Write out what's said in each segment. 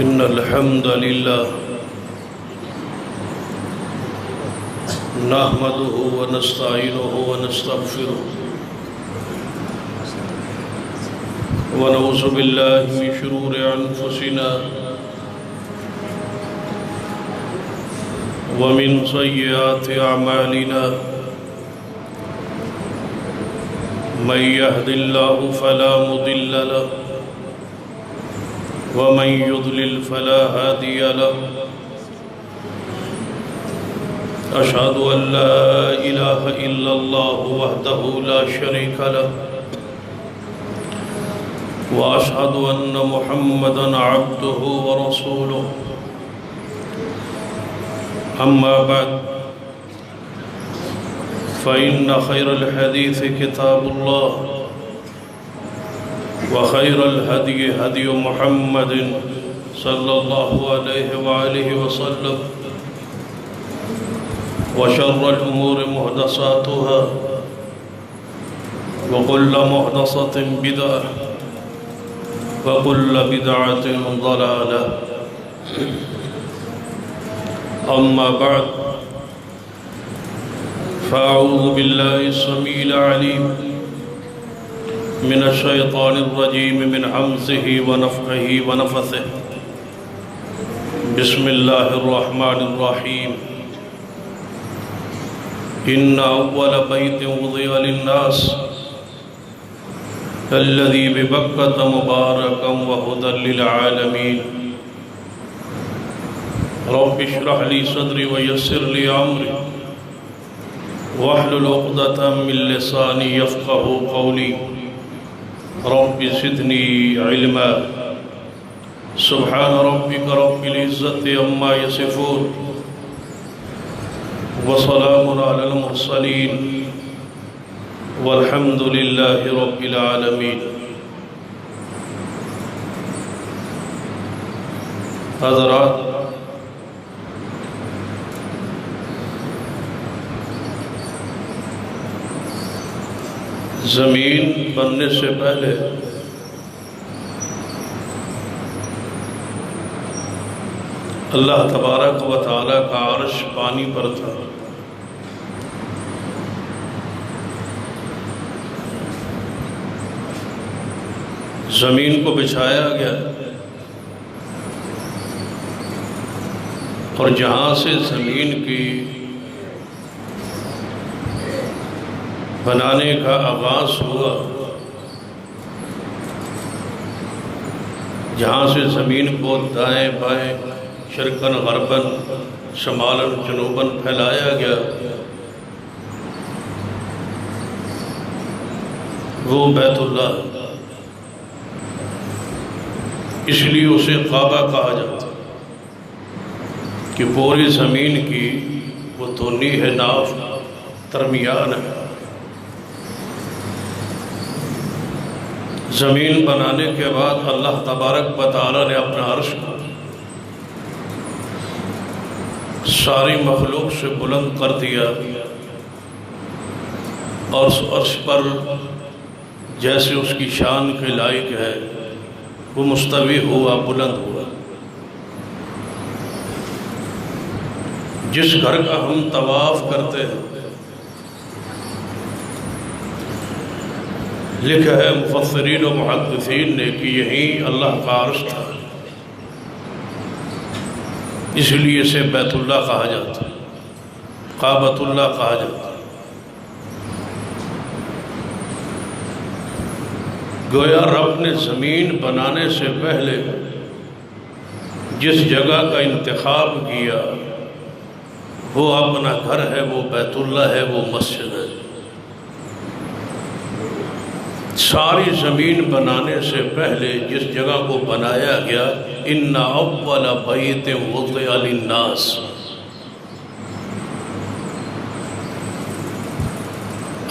إن الحمد لله نحمده ونستعينه ونستغفره ونعوذ بالله من شرور أنفسنا ومن سيئات أعمالنا من يهد الله فلا مضل له ومن يضلل فلا هادي له أشهد أن لا إله إلا الله وحده لا شريك له وأشهد أن محمدًا عبده ورسوله أما بعد فإن خير الحديث كتاب الله وخير الهدي هدي محمد صلى الله عليه وآله وسلم وشر الأمور محدثاتها وكل محدثة بدعة وكل بدعة ضلالة أما بعد فأعوذ بالله السميع العليم من الشيطان الرجيم من همزه ونفخه ونفثه بسم الله الرحمن الرحيم إن أول بيت وضع للناس الذي ببكة مباركا وهدى للعالمين رب اشرح لي صدري ويسر لي أمري واحلل عقدة من لساني يفقه قولي رب زدني علما سبحان ربك رب العزة عما يصفون وسلام على المرسلين والحمد لله رب العالمين حضرات، زمین بننے سے پہلے اللہ تبارک و تعالیٰ کا عرش پانی پر تھا۔ زمین کو بچھایا گیا اور جہاں سے زمین کی بنانے کا آغاز ہوا، جہاں سے زمین کو دائیں بائیں شرقاً غرباً شمالاً جنوباً پھیلایا گیا، وہ بیت اللہ، اس لیے اسے کعبہ کہا جاتا کہ پوری زمین کی وہ دونی ہے، ناف درمیان ہے۔ زمین بنانے کے بعد اللہ تبارک و تعالیٰ نے اپنا عرش کو ساری مخلوق سے بلند کر دیا، اور اس عرش پر جیسے اس کی شان کے لائق ہے وہ مستوی ہوا، بلند ہوا۔ جس گھر کا ہم طواف کرتے ہیں، لکھا ہے مفسرین و محدثین نے کہ یہیں اللہ کا عرش تھا، اس لیے اسے بیت اللہ کہا جاتا، کعبۃ اللہ کہا جاتا۔ گویا رب نے زمین بنانے سے پہلے جس جگہ کا انتخاب کیا وہ اپنا گھر ہے، وہ بیت اللہ ہے، وہ مسجد ہے۔ ساری زمین بنانے سے پہلے جس جگہ کو بنایا گیا، ان اول بیت وضع للناس،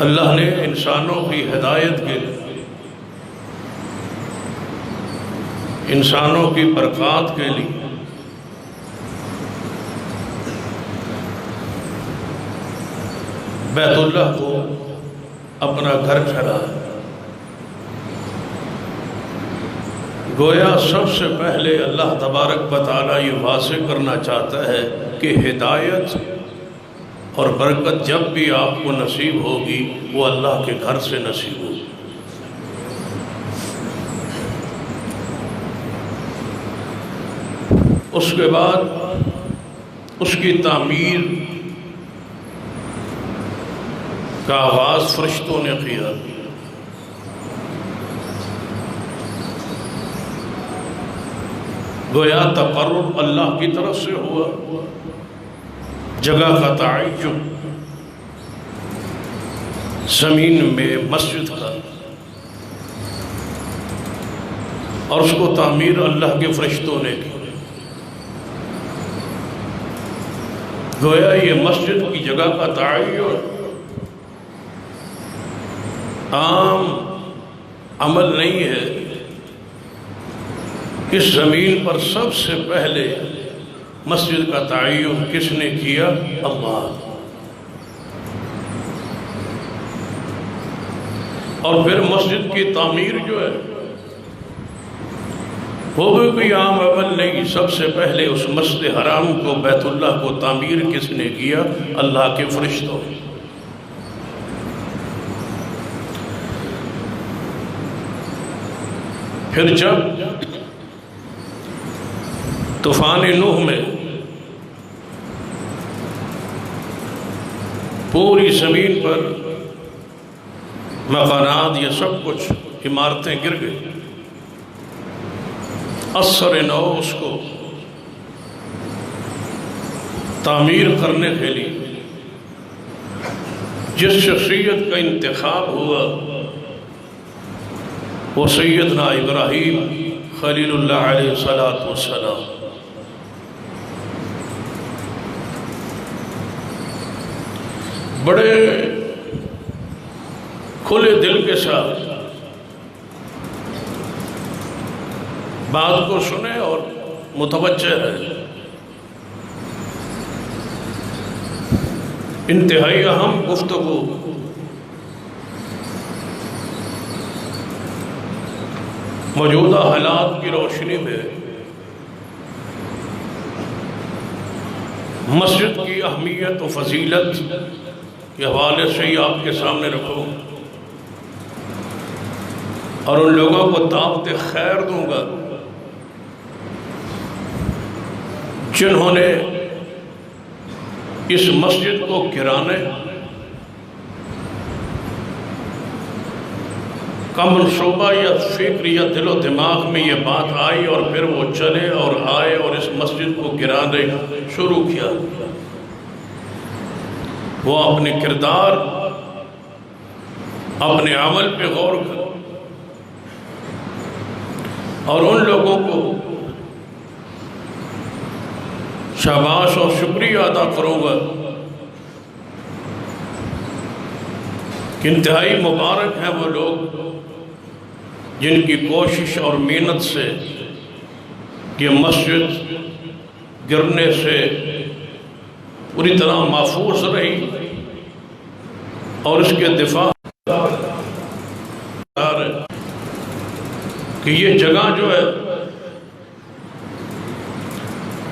اللہ نے انسانوں کی ہدایت کے لیے، انسانوں کی برکات کے لیے بیت اللہ کو اپنا گھر ٹھہرایا۔ گویا سب سے پہلے اللہ تبارک و تعالیٰ یہ واضح کرنا چاہتا ہے کہ ہدایت اور برکت جب بھی آپ کو نصیب ہوگی وہ اللہ کے گھر سے نصیب ہوگی۔ اس کے بعد اس کی تعمیر کا آغاز فرشتوں نے کیا۔ گویا تقرب اللہ کی طرف سے ہوا، جگہ کا تعین زمین میں مسجد کا، اور اس کو تعمیر اللہ کے فرشتوں نے کی۔ گویا یہ مسجد کی جگہ کا تعین عام عمل نہیں ہے، اس زمین پر سب سے پہلے مسجد کا تعین کس نے کیا؟ اللہ۔ اور پھر مسجد کی تعمیر جو ہے وہ بھی کوئی عام عمل نہیں، سب سے پہلے اس مسجد حرام کو، بیت اللہ کو تعمیر کس نے کیا؟ اللہ کے فرشتوں۔ پھر جب طوفان نوح میں پوری زمین پر مکانات، یہ سب کچھ عمارتیں گر گئی، اثر نو اس کو تعمیر کرنے کے لیے جس شخصیت کا انتخاب ہوا وہ سیدنا ابراہیم خلیل اللہ علیہ السلام۔ بڑے کھلے دل کے ساتھ بات کو سنیں اور متوجہ رہیں۔ انتہائی اہم گفتگو، موجودہ حالات کی روشنی میں مسجد کی اہمیت و فضیلت کے حوالے سے ہی آپ کے سامنے رکھوں، اور ان لوگوں کو دعوت خیر دوں گا جنہوں نے اس مسجد کو گرانے کا منصوبہ یا فکر یا دل و دماغ میں یہ بات آئی اور پھر وہ چلے اور آئے اور اس مسجد کو گرانے شروع کیا۔ وہ اپنے کردار اپنے عمل پہ غور کرو اور ان لوگوں کو شاباش اور شکریہ ادا کروں گا کہ انتہائی مبارک ہیں وہ لوگ جن کی کوشش اور محنت سے یہ مسجد گرنے سے پوری طرح محفوظ رہی اور اس کے دفاع کہ یہ جگہ جو ہے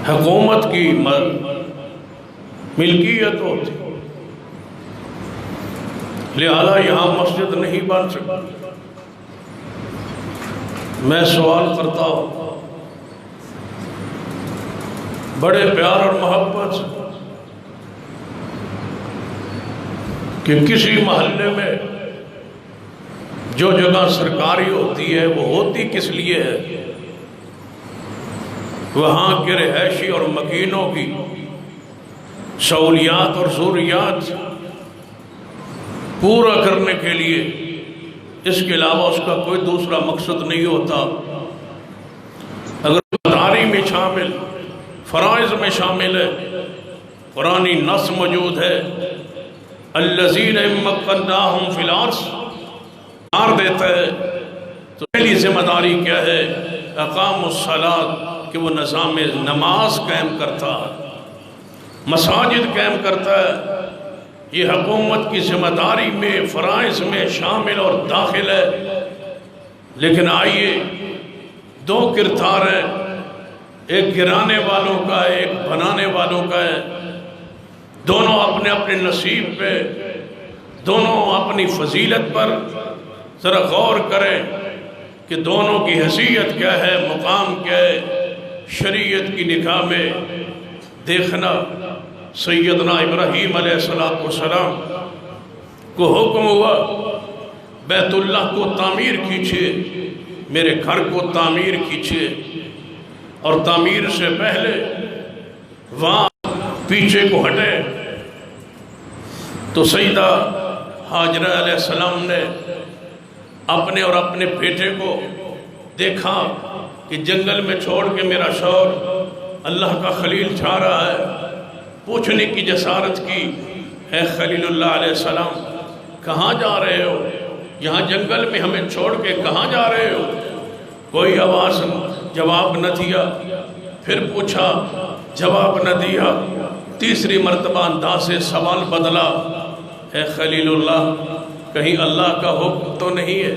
حکومت کی ملکیت ہوتی، لہذا یہاں مسجد نہیں بن سکتی۔ میں سوال کرتا ہوں بڑے پیار اور محبت سے کہ کسی محلے میں جو جگہ سرکاری ہوتی ہے وہ ہوتی کس لیے ہے؟ وہاں کے رہائشی اور مکینوں کی سہولیات اور ضروریات پورا کرنے کے لیے، اس کے علاوہ اس کا کوئی دوسرا مقصد نہیں ہوتا۔ اگر داری میں شامل، فرائض میں شامل ہے، قرآنی نص موجود ہے، الذین مکناہم فی الارض مار دیتا ہے، تو پہلی ذمہ داری کیا ہے؟ اقام الصلاۃ، کہ وہ نظام نماز قائم کرتا ہے، مساجد قائم کرتا ہے۔ یہ حکومت کی ذمہ داری میں، فرائض میں شامل اور داخل ہے۔ لیکن آئیے، دو کردار ہیں، ایک گرانے والوں کا ہے، ایک بنانے والوں کا ہے۔ دونوں اپنے اپنے نصیب پہ، دونوں اپنی فضیلت پر ذرا غور کریں کہ دونوں کی حیثیت کیا ہے، مقام کیا ہے۔ شریعت کی نگاہ میں دیکھنا، سیدنا ابراہیم علیہ السلام کو حکم ہوا بیت اللہ کو تعمیر کیجیے، میرے گھر کو تعمیر کیجیے، اور تعمیر سے پہلے وہاں پیچھے کو ہٹے تو سیدہ حاجرہ علیہ السلام نے اپنے اور اپنے بیٹے کو دیکھا کہ جنگل میں چھوڑ کے میرا شوہر اللہ کا خلیل جا رہا ہے۔ پوچھنے کی جسارت کی، اے خلیل اللہ علیہ السلام کہاں جا رہے ہو؟ یہاں جنگل میں ہمیں چھوڑ کے کہاں جا رہے ہو؟ کوئی آواز جواب نہ دیا، پھر پوچھا، جواب نہ دیا، تیسری مرتبہ انداز سے سوال بدلا، اے خلیل اللہ کہیں اللہ کا حکم تو نہیں ہے؟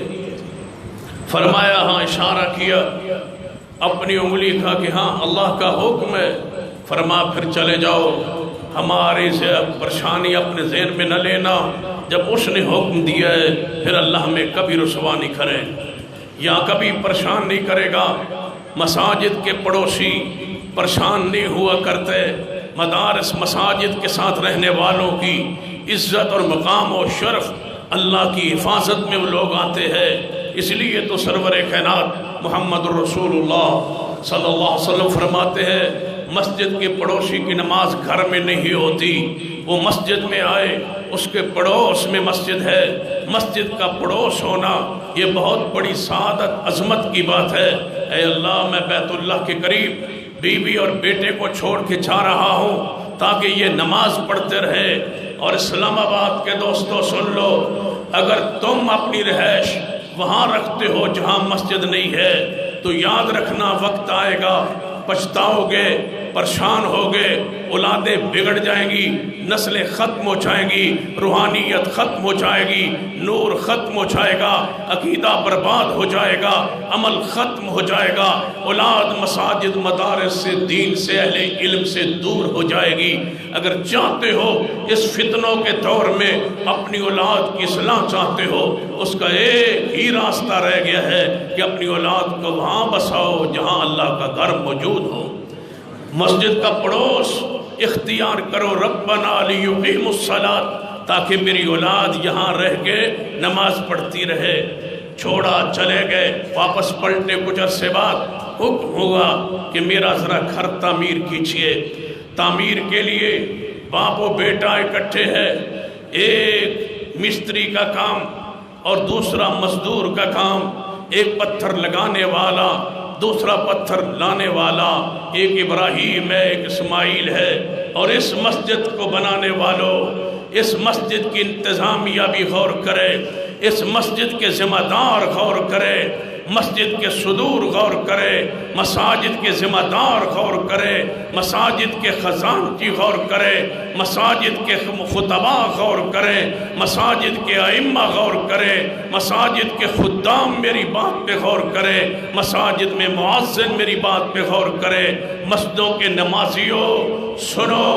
فرمایا ہاں، اشارہ کیا، اپنی انگلی کھا کہ ہاں اللہ کا حکم ہے۔ فرما پھر چلے جاؤ، ہماری سے پریشانی اپنے ذہن میں نہ لینا، جب اس نے حکم دیا ہے پھر اللہ ہمیں کبھی رسوا نہیں کرے یا کبھی پریشان نہیں کرے گا۔ مساجد کے پڑوسی پریشان نہیں ہوا کرتے، مدارس مساجد کے ساتھ رہنے والوں کی عزت اور مقام و شرف اللہ کی حفاظت میں وہ لوگ آتے ہیں۔ اس لیے تو سرور کائنات محمد رسول اللہ صلی اللہ علیہ وسلم فرماتے ہیں، مسجد کے پڑوسی کی نماز گھر میں نہیں ہوتی، وہ مسجد میں آئے، اس کے پڑوس میں مسجد ہے۔ مسجد کا پڑوس ہونا یہ بہت بڑی سعادت، عظمت کی بات ہے۔ اے اللہ، میں بیت اللہ کے قریب بیوی اور بیٹے کو چھوڑ کے جا رہا ہوں تاکہ یہ نماز پڑھتے رہے۔ اور اسلام آباد کے دوستو سن لو، اگر تم اپنی رہائش وہاں رکھتے ہو جہاں مسجد نہیں ہے تو یاد رکھنا وقت آئے گا، پچھتاؤ گے، پریشان ہوگے، اولادیں بگڑ جائیں گی، نسلیں ختم ہو جائیں گی، روحانیت ختم ہو جائے گی، نور ختم ہو جائے گا، عقیدہ برباد ہو جائے گا، عمل ختم ہو جائے گا، اولاد مساجد مدارس سے، دین سے، اہل علم سے دور ہو جائے گی۔ اگر چاہتے ہو اس فتنوں کے دور میں اپنی اولاد کی اصلاح چاہتے ہو، اس کا ایک ہی راستہ رہ گیا ہے کہ اپنی اولاد کو وہاں بساؤ جہاں اللہ کا گھر موجود ہو۔ مسجد کا پڑوس اختیار کرو، ربنا لیقیموا الصلاۃ، تاکہ میری اولاد یہاں رہ کے نماز پڑھتی رہے۔ چھوڑا، چلے گئے، واپس پلٹے کچھ عرصے بعد حکم ہوا کہ میرا ذرا گھر تعمیر کیجئے۔ تعمیر کے لیے باپ و بیٹا اکٹھے ہیں، ایک مستری کا کام اور دوسرا مزدور کا کام، ایک پتھر لگانے والا، دوسرا پتھر لانے والا، ایک ابراہیم ہے، ایک اسماعیل ہے۔ اور اس مسجد کو بنانے والوں، اس مسجد کی انتظامیہ بھی غور کرے، اس مسجد کے ذمہ دار غور کرے، مسجد کے صدور غور کرے، مساجد کے ذمہ دار غور کرے، مساجد کے خزانچی غور کرے، مساجد کے خطبہ غور کرے، مساجد کے ائمہ غور کرے، مساجد کے خدام میری بات پہ غور کرے، مساجد میں مؤذن میری بات پہ غور کرے، مسجدوں کے نمازیوں سنو،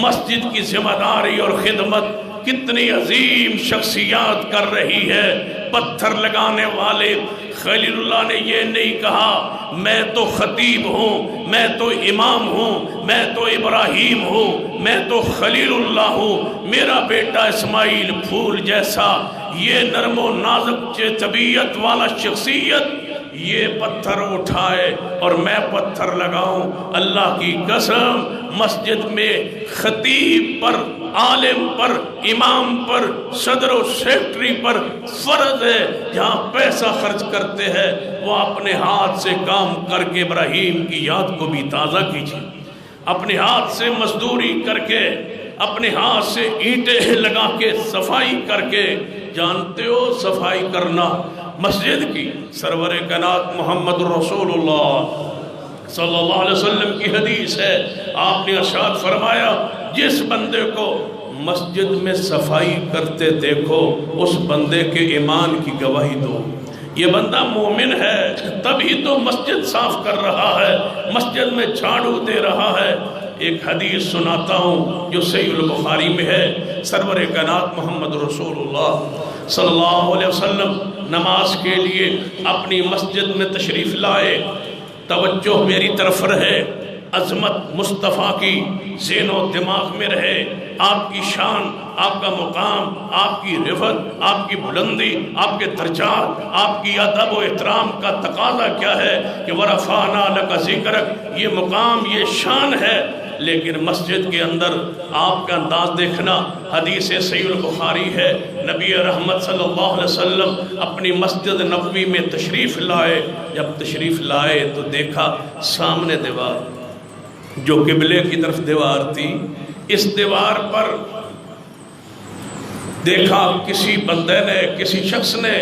مسجد کی ذمہ داری اور خدمت کتنی عظیم شخصیات کر رہی ہے۔ پتھر لگانے والے خلیل اللہ نے یہ نہیں کہا میں تو خطیب ہوں، میں تو امام ہوں، میں تو ابراہیم ہوں، میں تو خلیل اللہ ہوں، میرا بیٹا اسماعیل پھول جیسا، یہ نرم و نازک طبیعت والا شخصیت یہ پتھر اٹھائے اور میں پتھر لگاؤں۔ اللہ کی قسم مسجد میں خطیب پر، عالم پر، امام پر، صدر و سیکٹری پر فرض ہے جہاں پیسہ خرچ کرتے ہیں وہ اپنے ہاتھ سے کام کر کے ابراہیم کی یاد کو بھی تازہ کیجیے، اپنے ہاتھ سے مزدوری کر کے، اپنے ہاتھ سے اینٹیں لگا کے، صفائی کر کے۔ جانتے ہو صفائی کرنا مسجد کی سرور کائنات محمد رسول اللہ صلی اللہ علیہ وسلم کی حدیث ہے، آپ نے ارشاد فرمایا جس بندے کو مسجد میں صفائی کرتے دیکھو اس بندے کے ایمان کی گواہی دو، یہ بندہ مومن ہے، تبھی تو مسجد صاف کر رہا ہے، مسجد میں جھاڑو دے رہا ہے۔ ایک حدیث سناتا ہوں جو صحیح البخاری میں ہے، سرور کائنات محمد رسول اللہ صلی اللہ علیہ وسلم نماز کے لیے اپنی مسجد میں تشریف لائے، توجہ میری طرف رہے، عظمت مصطفیٰ کی ذہن و دماغ میں رہے، آپ کی شان، آپ کا مقام، آپ کی رفعت، آپ کی بلندی، آپ کے درجات، آپ کی ادب و احترام کا تقاضا کیا ہے کہ وَرَفَعْنَا لَكَ ذِكْرَكَ، یہ مقام، یہ شان ہے۔ لیکن مسجد کے اندر آپ کا انداز دیکھنا، حدیث صحیح البخاری ہے، نبی رحمت صلی اللہ علیہ وسلم اپنی مسجد نبوی میں تشریف لائے، جب تشریف لائے تو دیکھا سامنے دیوار جو قبلے کی طرف دیوار تھی، اس دیوار پر دیکھا کسی بندے نے، کسی شخص نے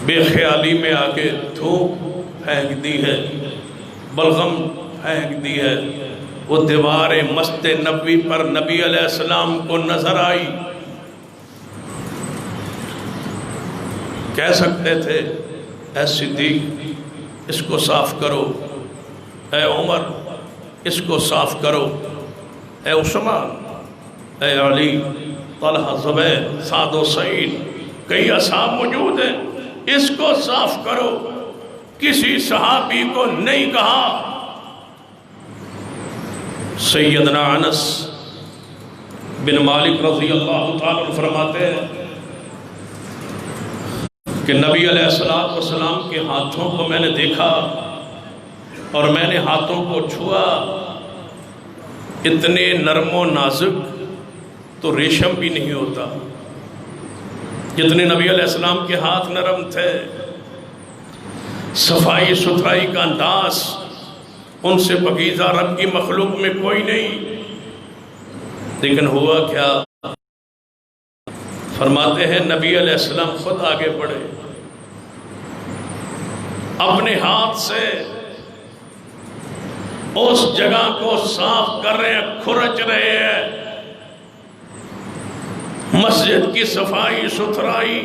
بے خیالی میں آکے تھوک پھینک دی ہے، بلغم پھینک دی ہے۔ وہ دیوار مسجد نبوی پر نبی علیہ السلام کو نظر آئی، کہہ سکتے تھے اے صدیق اس کو صاف کرو، اے عمر اس کو صاف کرو، اے عثمان، اے علی، طلحہ، زبیر، سعد و سعید، کئی اصحاب موجود ہیں، اس کو صاف کرو۔ کسی صحابی کو نہیں کہا۔ سیدنا انس بن مالک رضی اللہ تعالیٰ فرماتے ہیں کہ نبی علیہ السلام کے ہاتھوں کو میں نے دیکھا اور میں نے ہاتھوں کو چھوا، اتنے نرم و نازک تو ریشم بھی نہیں ہوتا جتنے نبی علیہ السلام کے ہاتھ نرم تھے، صفائی ستھرائی کا انداز ان سے پاکیزہ رب کی مخلوق میں کوئی نہیں۔ لیکن ہوا کیا؟ فرماتے ہیں نبی علیہ السلام خود آگے بڑھے، اپنے ہاتھ سے اس جگہ کو صاف کر رہے ہیں، کھرچ رہے ہیں۔ مسجد کی صفائی ستھرائی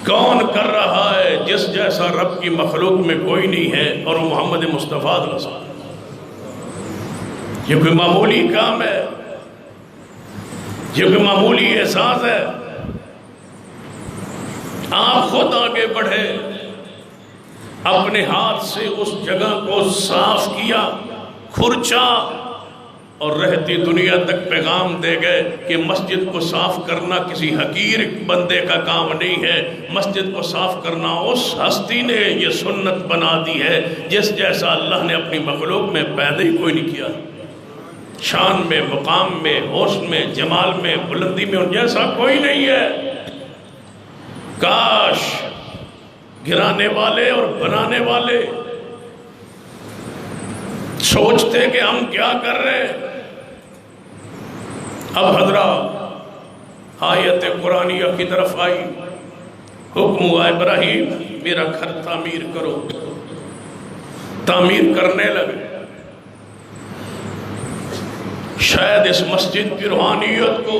کون کر رہا ہے؟ جس جیسا رب کی مخلوق میں کوئی نہیں ہے، اور وہ محمد مصطفیٰ صلی اللہ علیہ وسلم۔ یہ کوئی معمولی کام ہے؟ یہ کوئی معمولی احساس ہے؟ آپ خود آگے بڑھے، اپنے ہاتھ سے اس جگہ کو صاف کیا، کھرچا، اور رہتی دنیا تک پیغام دے گئے کہ مسجد کو صاف کرنا کسی حقیر بندے کا کام نہیں ہے، مسجد کو صاف کرنا اس ہستی نے یہ سنت بنا دی ہے جس جیسا اللہ نے اپنی مخلوق میں پیدا ہی کوئی نہیں کیا۔ شان میں، مقام میں، حسن میں، جمال میں، بلندی میں ان جیسا کوئی نہیں ہے۔ کاش گرانے والے اور بنانے والے سوچتے کہ ہم کیا کر رہے ہیں۔ اب حضرات آیت قرآنیہ کی طرف آئی، حکم ہوا ابراہیم میرا گھر تعمیر کرو، تعمیر کرنے لگے۔ شاید اس مسجد کی روحانیت کو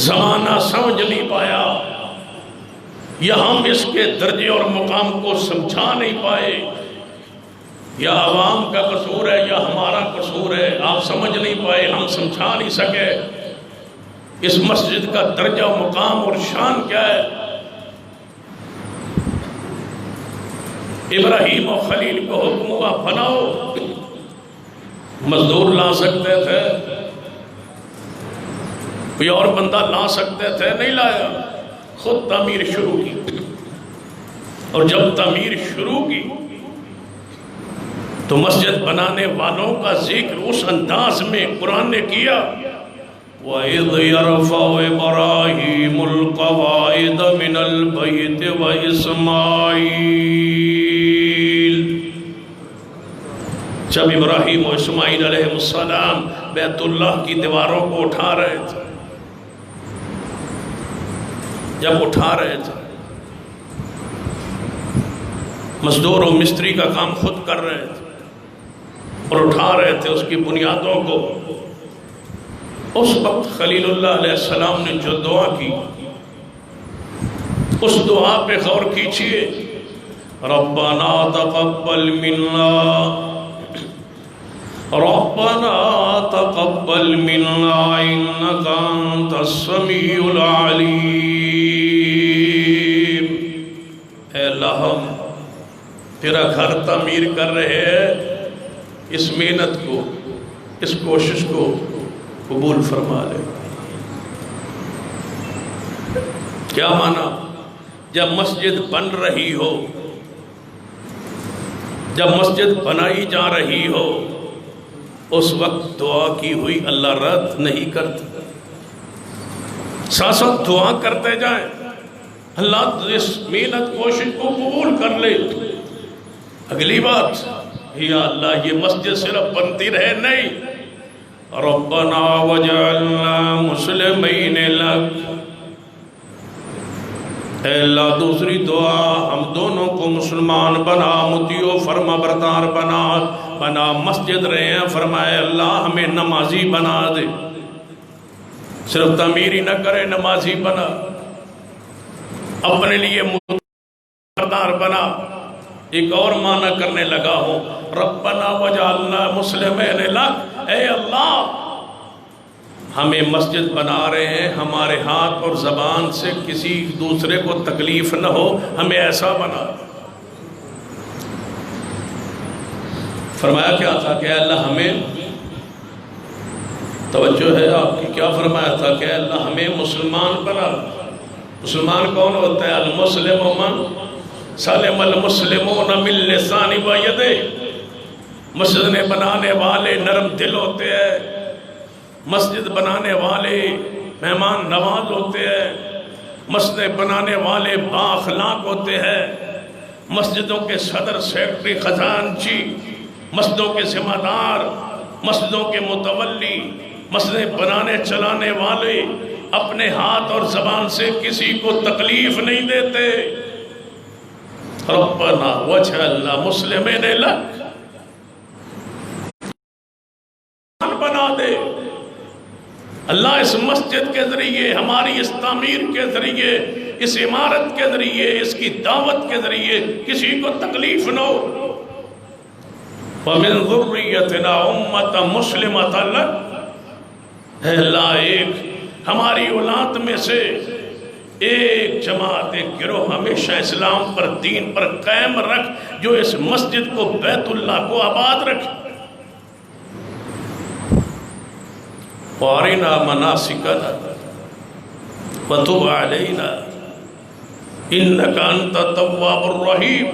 زمانہ سمجھ نہیں پایا، یا ہم اس کے درجے اور مقام کو سمجھا نہیں پائے، یا عوام کا قصور ہے یا ہمارا قصور ہے، آپ سمجھ نہیں پائے، ہم سمجھا نہیں سکے اس مسجد کا درجہ مقام اور شان کیا ہے۔ ابراہیم و خلیل کو حکم ہوا بناؤ، مزدور لا سکتے تھے، کوئی اور بندہ لا سکتے تھے، نہیں لایا، خود تعمیر شروع کی۔ اور جب تعمیر شروع کی تو مسجد بنانے والوں کا ذکر اس انداز میں قرآن نے کیا، وَإِذْ يَرْفَعُ إِبْرَاهِيمُ الْقَوَاعِدَ مِنَ الْبَيْتِ وَإِسْمَاعِيلُ، جب ابراہیم و اسماعیل علیہ السلام بیت اللہ کی دیواروں کو اٹھا رہے تھے، جب اٹھا رہے تھے، مزدور و مستری کا کام خود کر رہے تھے اور اٹھا رہے تھے اس کی بنیادوں کو، اس وقت خلیل اللہ علیہ السلام نے جو دعا کی، اس دعا پہ غور کیجئے، ربنا تقبل منا، ربنا تقبل منا انك انت السميع العليم۔ اے اللہ ہم تیرا گھر تعمیر کر رہے ہیں، اس محنت کو، اس کوشش کو قبول فرما لے۔ کیا مانا؟ جب مسجد بن رہی ہو، جب مسجد بنائی جا رہی ہو، اس وقت دعا کی ہوئی اللہ رد نہیں کرتا، ساتھ ساتھ دعا کرتے جائیں، اللہ اس محنت کوشش کو قبول کر لے۔ اگلی بات، یا اللہ یہ مسجد صرف بنتی رہے نہیں، ربنا وجعلنا مسلمین لک، اے اللہ دوسری دعا، ہم دونوں کو مسلمان بنا، مطیع و فرما بردار بنا مسجد رہے ہیں، فرمائے اللہ ہمیں نمازی بنا دے، صرف تعمیر ہی نہ کرے، نمازی بنا، اپنے لیے بردار بنا۔ ایک اور معنی کرنے لگا ہوں، ربنا وجعلنا مسلمین لک، اے اللہ ہمیں مسجد بنا رہے ہیں، ہمارے ہاتھ اور زبان سے کسی دوسرے کو تکلیف نہ ہو، ہمیں ایسا بنا۔ فرمایا کیا تھا کہ اے اللہ ہمیں، توجہ ہے آپ کی، کیا فرمایا تھا کہ اے اللہ ہمیں مسلمان بنا۔ مسلمان کون ہوتا ہے؟ المسلم من سلم المسلمون من لسان و یدہ، مسجد بنانے والے نرم دل ہوتے ہیں، مسجد بنانے والے مہمان نواز ہوتے ہیں، مسجد بنانے والے بااخلاق ہوتے ہیں، مسجدوں کے صدر، سیکرٹری، خزانچی، مسجدوں کے ذمہ دار، مسجدوں کے متولی، مسجد بنانے چلانے والے اپنے ہاتھ اور زبان سے کسی کو تکلیف نہیں دیتے۔ ربنا وجعلنا مسلمین لک، بنا دے اللہ اس مسجد کے ذریعے، ہماری اس تعمیر کے ذریعے، اس عمارت کے ذریعے، اس کی دعوت کے ذریعے کسی کو تکلیف نہ ہو۔ وَمِن ذُرِّيَّتِنَا أُمَّةً مُسْلِمَةً لَكَ، اے اللہ ایک ہماری اولاد میں سے ایک جماعت، ایک گروہ ہمیشہ اسلام پر، دین پر قائم رکھ، جو اس مسجد کو، بیت اللہ کو آباد رکھ۔ وَأَرِنَا مَنَاسِكَنَا وَتُبْ عَلَيْنَا إِنَّكَ أَنْتَ التَّوَّابُ الرَّحِيمُ،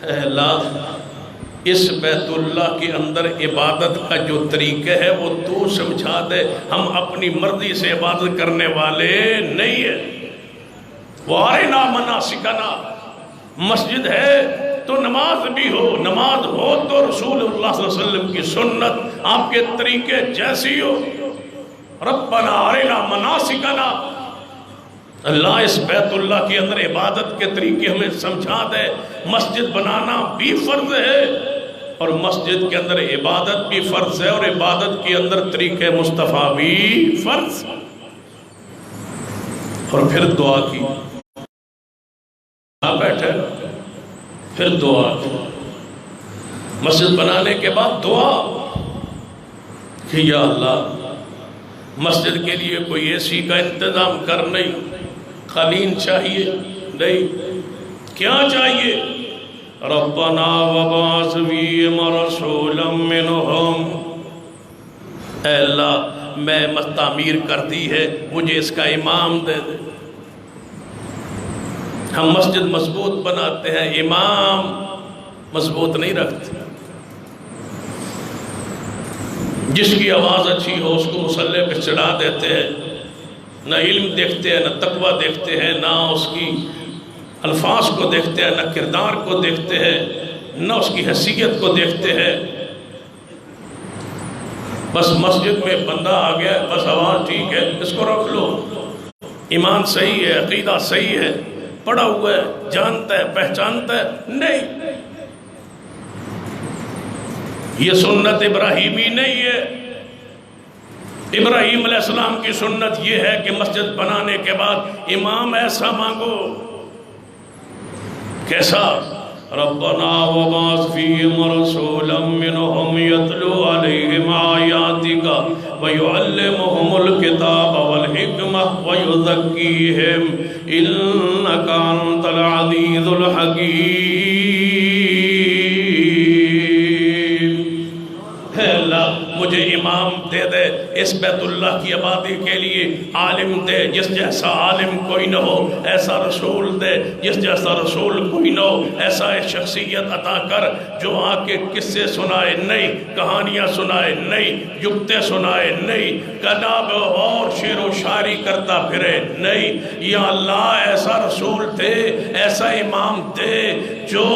اے اللہ اس بیت اللہ کے اندر عبادت کا جو طریقہ ہے وہ تو سمجھا دے، ہم اپنی مرضی سے عبادت کرنے والے نہیں ہیں۔ وَأَرِنَا مَنَاسِكَنَا، مسجد ہے تو نماز بھی ہو، نماز ہو تو رسول اللہ صلی اللہ علیہ وسلم کی سنت آپ کے طریقے جیسی ہو۔ ربنا ارنا مناسکنا، اللہ اس بیت اللہ کے اندر عبادت کے طریقے ہمیں سمجھا دے۔ مسجد بنانا بھی فرض ہے اور مسجد کے اندر عبادت بھی فرض ہے، اور عبادت کے اندر طریقے مصطفیٰ بھی فرض۔ اور پھر دعا کی، بیٹھے پھر دعا کی، مسجد بنانے کے بعد دعا کہ یا اللہ مسجد کے لیے کوئی اے سی کا انتظام کر، نہیں قالین چاہیے، نہیں کیا چاہیے؟ ربنا وبعث فیہم رسولا منہم، اے اللہ میں تعمیر کر دی ہے، مجھے اس کا امام دے دے۔ ہم مسجد مضبوط بناتے ہیں، امام مضبوط نہیں رکھتے۔ جس کی آواز اچھی ہو اس کو مصلی پہ چڑھا دیتے ہیں، نہ علم دیکھتے ہیں، نہ تقوی دیکھتے ہیں، نہ اس کی الفاظ کو دیکھتے ہیں، نہ کردار کو دیکھتے ہیں، نہ اس کی حیثیت کو دیکھتے ہیں۔ بس مسجد میں بندہ آ گیا، بس آواز ٹھیک ہے، اس کو رکھ لو، ایمان صحیح ہے، عقیدہ صحیح ہے، پڑھا ہوا ہے، جانتا ہے، پہچانتا ہے، نہیں۔ یہ سنت ابراہیمی نہیں ہے۔ ابراہیم علیہ السلام کی سنت یہ ہے کہ مسجد بنانے کے بعد امام ایسا مانگو، کیسا؟ ربنا وبعث فیہم رسولا منہم یتلو علیہم آیاتک ویعلمہم الکتاب والحکمہ ویزکیہم انک انت العزیز الحکیم۔ اے اللہ مجھے امام دے دے اس بیت اللہ کی آبادی کے لیے، عالم دے جس جیسا عالم کوئی نہ ہو، ایسا رسول دے جس جیسا رسول کوئی نہ ہو، ایسا شخصیت عطا کر جو آ کے قصے سنائے نہیں، کہانیاں سنائے نہیں، جگتے سنائے نہیں، کتاب اور شعر و شاعری کرتا پھرے نہیں۔ یا اللہ ایسا رسول دے، ایسا امام دے جو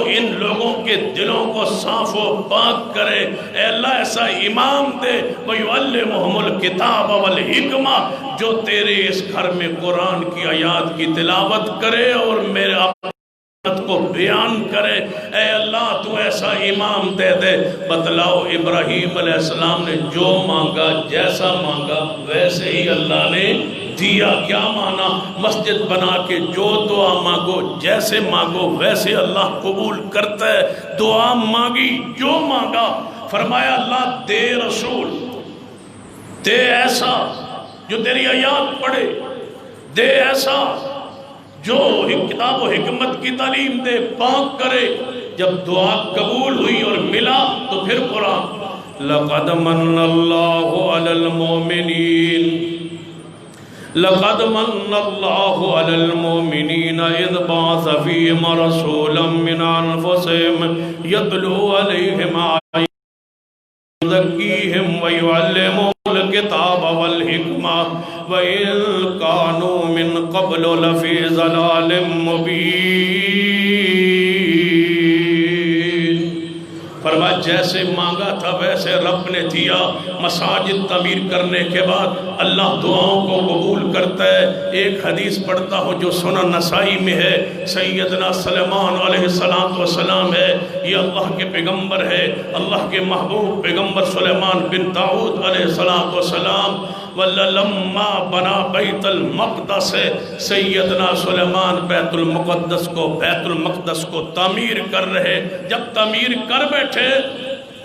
ان لوگوں کے دلوں کو صاف و پاک کرے۔ اے اللہ ایسا امام دے وَيُعَلِّمُهُمُ الْكِتَابَ وَالْحِكْمَةَ، جو تیرے اس گھر میں قرآن کی آیات کی تلاوت کرے اور میرے اپنیت کو بیان کرے۔ اے اللہ تو ایسا امام دے دے۔ بتلاؤ ابراہیم علیہ السلام نے جو مانگا، جیسا مانگا ویسے ہی اللہ نے دیا۔ کیا مانا؟ مسجد بنا کے جو دعا مانگو، جیسے مانگو ویسے اللہ قبول کرتا ہے۔ دعا مانگی، جو مانگا، فرمایا اللہ دے رسول، دے ایسا جو تیری آیات پڑھے، دے ایسا جو کتاب و حکمت کی تعلیم دے، پاک کرے۔ جب دعا قبول ہوئی اور ملا تو پھر قرآن لَقَدْ مَنَّ اللَّهُ عَلَى الْمُؤْمِنِينَ لَقَدْ مَنَّ اللَّهُ عَلَى الْمُؤْمِنِينَ إِذْ بَعَثَ فِيهِمْ رَسُولًا مِّنْ أَنفُسِهِمْ يَتْلُو عَلَيْهِمْ آيَاتِهِ وَيُزَكِّيهِمْ وَيُعَلِّمُهُمُ الْكِتَابَ وَالْحِكْمَةَ وَإِن كَانُوا مِن قَبْلُ لَفِي ضَلَالٍ مُّبِينٍ۔ فرمایا جیسے مانگا تھا ویسے رب نے دیا۔ مساجد تعمیر کرنے کے بعد اللہ دعاؤں کو قبول کرتا ہے۔ ایک حدیث پڑھتا ہوں جو سنن نسائی میں ہے، سیدنا سلیمان علیہ السلام ہے، یہ اللہ کے پیغمبر ہے، اللہ کے محبوب پیغمبر سلیمان بن داؤد علیہ السلام۔ وَلَمَّا بَنَا بَيْتَ الْمَقْدَسِ، سیدنا سلیمان بیت المقدس کو تعمیر کر رہے۔ جب تعمیر کر بیٹھے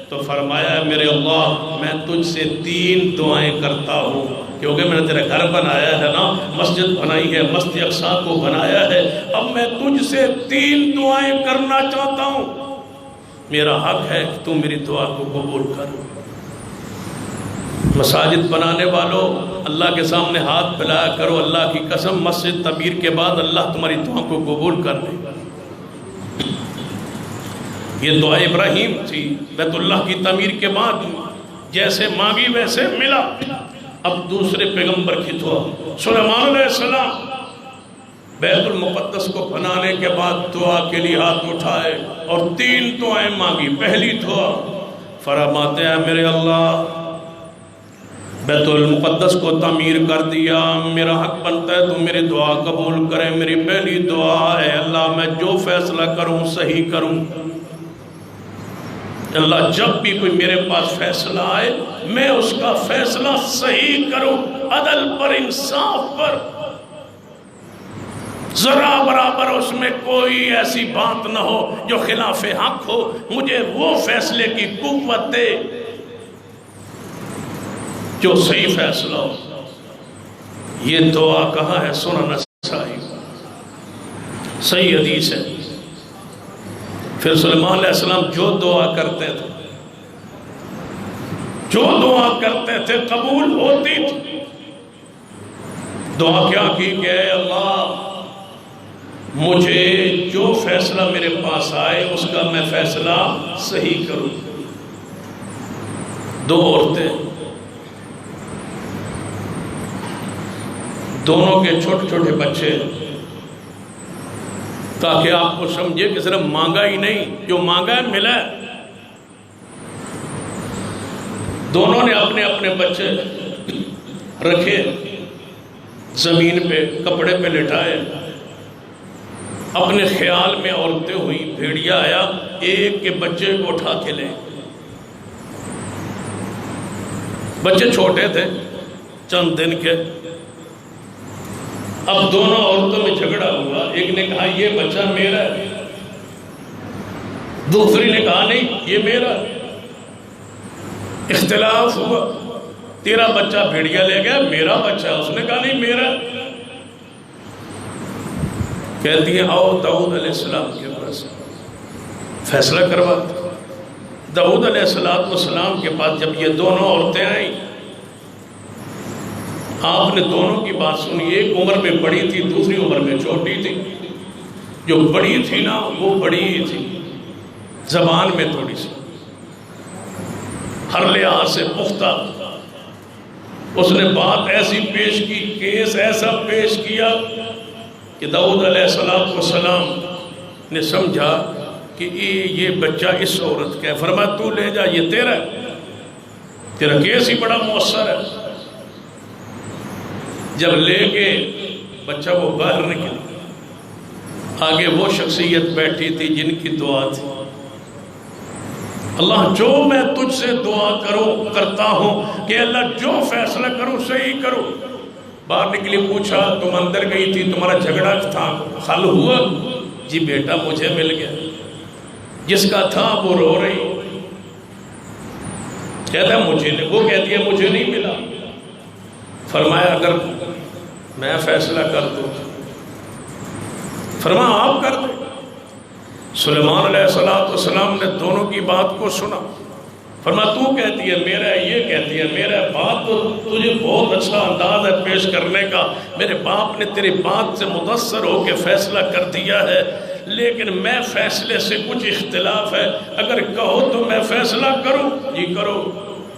تو فرمایا میرے اللہ میں تجھ سے 3 دعائیں کرتا ہوں، کیونکہ میں نے تیرا گھر بنایا ہے نا، مسجد بنائی ہے، مسجد اقصیٰ کو بنایا ہے، اب میں تجھ سے 3 دعائیں کرنا چاہتا ہوں۔ میرا حق ہے کہ تم میری دعا کو قبول کرو۔ مساجد بنانے والوں اللہ کے سامنے ہاتھ پھیلایا کرو، اللہ کی قسم مسجد تعمیر کے بعد اللہ تمہاری دعا کو قبول کر لے گا۔ یہ دعا ابراہیم تھی بیت اللہ کی تعمیر کے بعد، جیسے مانگی ویسے ملا۔ اب دوسرے پیغمبر کی دعا، سلیمان علیہ السلام بیت المقدس کو بنانے کے بعد دعا کے لیے ہاتھ اٹھائے اور 3 دعائیں مانگی۔ پہلی دعا فرماتے ہیں میرے اللہ بیت المقدس کو تعمیر کر دیا، میرا حق بنتا ہے تو میری دعا قبول کرے۔ میری پہلی دعا ہے اللہ میں جو فیصلہ کروں صحیح کروں۔ اللہ جب بھی کوئی میرے پاس فیصلہ آئے میں اس کا فیصلہ صحیح کروں، عدل پر، انصاف پر، ذرا برابر اس میں کوئی ایسی بات نہ ہو جو خلاف حق ہو۔ مجھے وہ فیصلے کی قوت دے جو صحیح فیصلہ ہو۔ یہ دعا کہاں ہے؟ سنن نسائی، صحیح حدیث ہے۔ پھر سلیمان علیہ السلام جو دعا کرتے تھے، جو دعا کرتے تھے قبول ہوتی تھی۔ دعا کیا کی کہ اے اللہ مجھے جو فیصلہ میرے پاس آئے اس کا میں فیصلہ صحیح کروں۔ 2 عورتیں، دونوں کے چھوٹے چھوٹے بچے، تاکہ آپ کو سمجھے کہ صرف مانگا ہی نہیں، جو مانگا ہے ملا ہے۔ دونوں نے اپنے اپنے بچے رکھے زمین پہ، کپڑے پہ لٹائے، اپنے خیال میں عورتیں ہوئی۔ بھیڑیا آیا، ایک کے بچے کو اٹھا کے لے۔ بچے چھوٹے تھے، چند دن کے۔ اب دونوں عورتوں میں جھگڑا ہوا۔ ایک نے کہا یہ بچہ میرا ہے، دوسری نے کہا نہیں یہ میرا ہے۔ اختلاف ہوا، تیرا بچہ بھیڑیا لے گیا، میرا بچہ، اس نے کہا نہیں میرا۔ کہتی ہیں آؤ داؤد علیہ السلام کے پاس فیصلہ کرواتے۔ داؤد علیہ السلام کے پاس جب یہ دونوں عورتیں آئیں، آپ نے دونوں کی بات سنی۔ ایک عمر میں بڑی تھی، دوسری عمر میں چھوٹی تھی۔ جو بڑی تھی نا وہ بڑی ہی تھی، زبان میں تھوڑی سی، ہر لحاظ سے پختہ۔ اس نے بات ایسی پیش کی، کیس ایسا پیش کیا کہ داؤد علیہ السلام نے سمجھا کہ یہ بچہ اس عورت کا ہے۔ فرمایا تو لے جا، یہ تیرا ہے، تیرا کیس ہی بڑا مؤثر ہے۔ جب لے کے بچہ وہ باہر نکلا، آگے وہ شخصیت بیٹھی تھی جن کی دعا تھی اللہ جو میں تجھ سے دعا کرتا ہوں کہ اللہ جو فیصلہ کروں صحیح کروں۔ باہر نکلی، پوچھا تم اندر گئی تھی، تمہارا جھگڑا تھا، حل ہوا؟ جی بیٹا مجھے مل گیا۔ جس کا تھا وہ رو رہی، کہتا ہے مجھے نہیں، وہ کہتی ہے مجھے نہیں ملا۔ فرمایا اگر میں فیصلہ کر دوں؟ فرمایا آپ کر دیں۔ سلیمان علیہ السلام نے دونوں کی بات کو سنا۔ فرمایا تو کہتی ہے میرا ہے، یہ کہتی ہے میرا ہے۔ بات تو تجھے بہت اچھا انداز ہے پیش کرنے کا، میرے باپ نے تیری بات سے متاثر ہو کے فیصلہ کر دیا ہے، لیکن میں فیصلے سے کچھ اختلاف ہے، اگر کہو تو میں فیصلہ کروں؟ جی کرو۔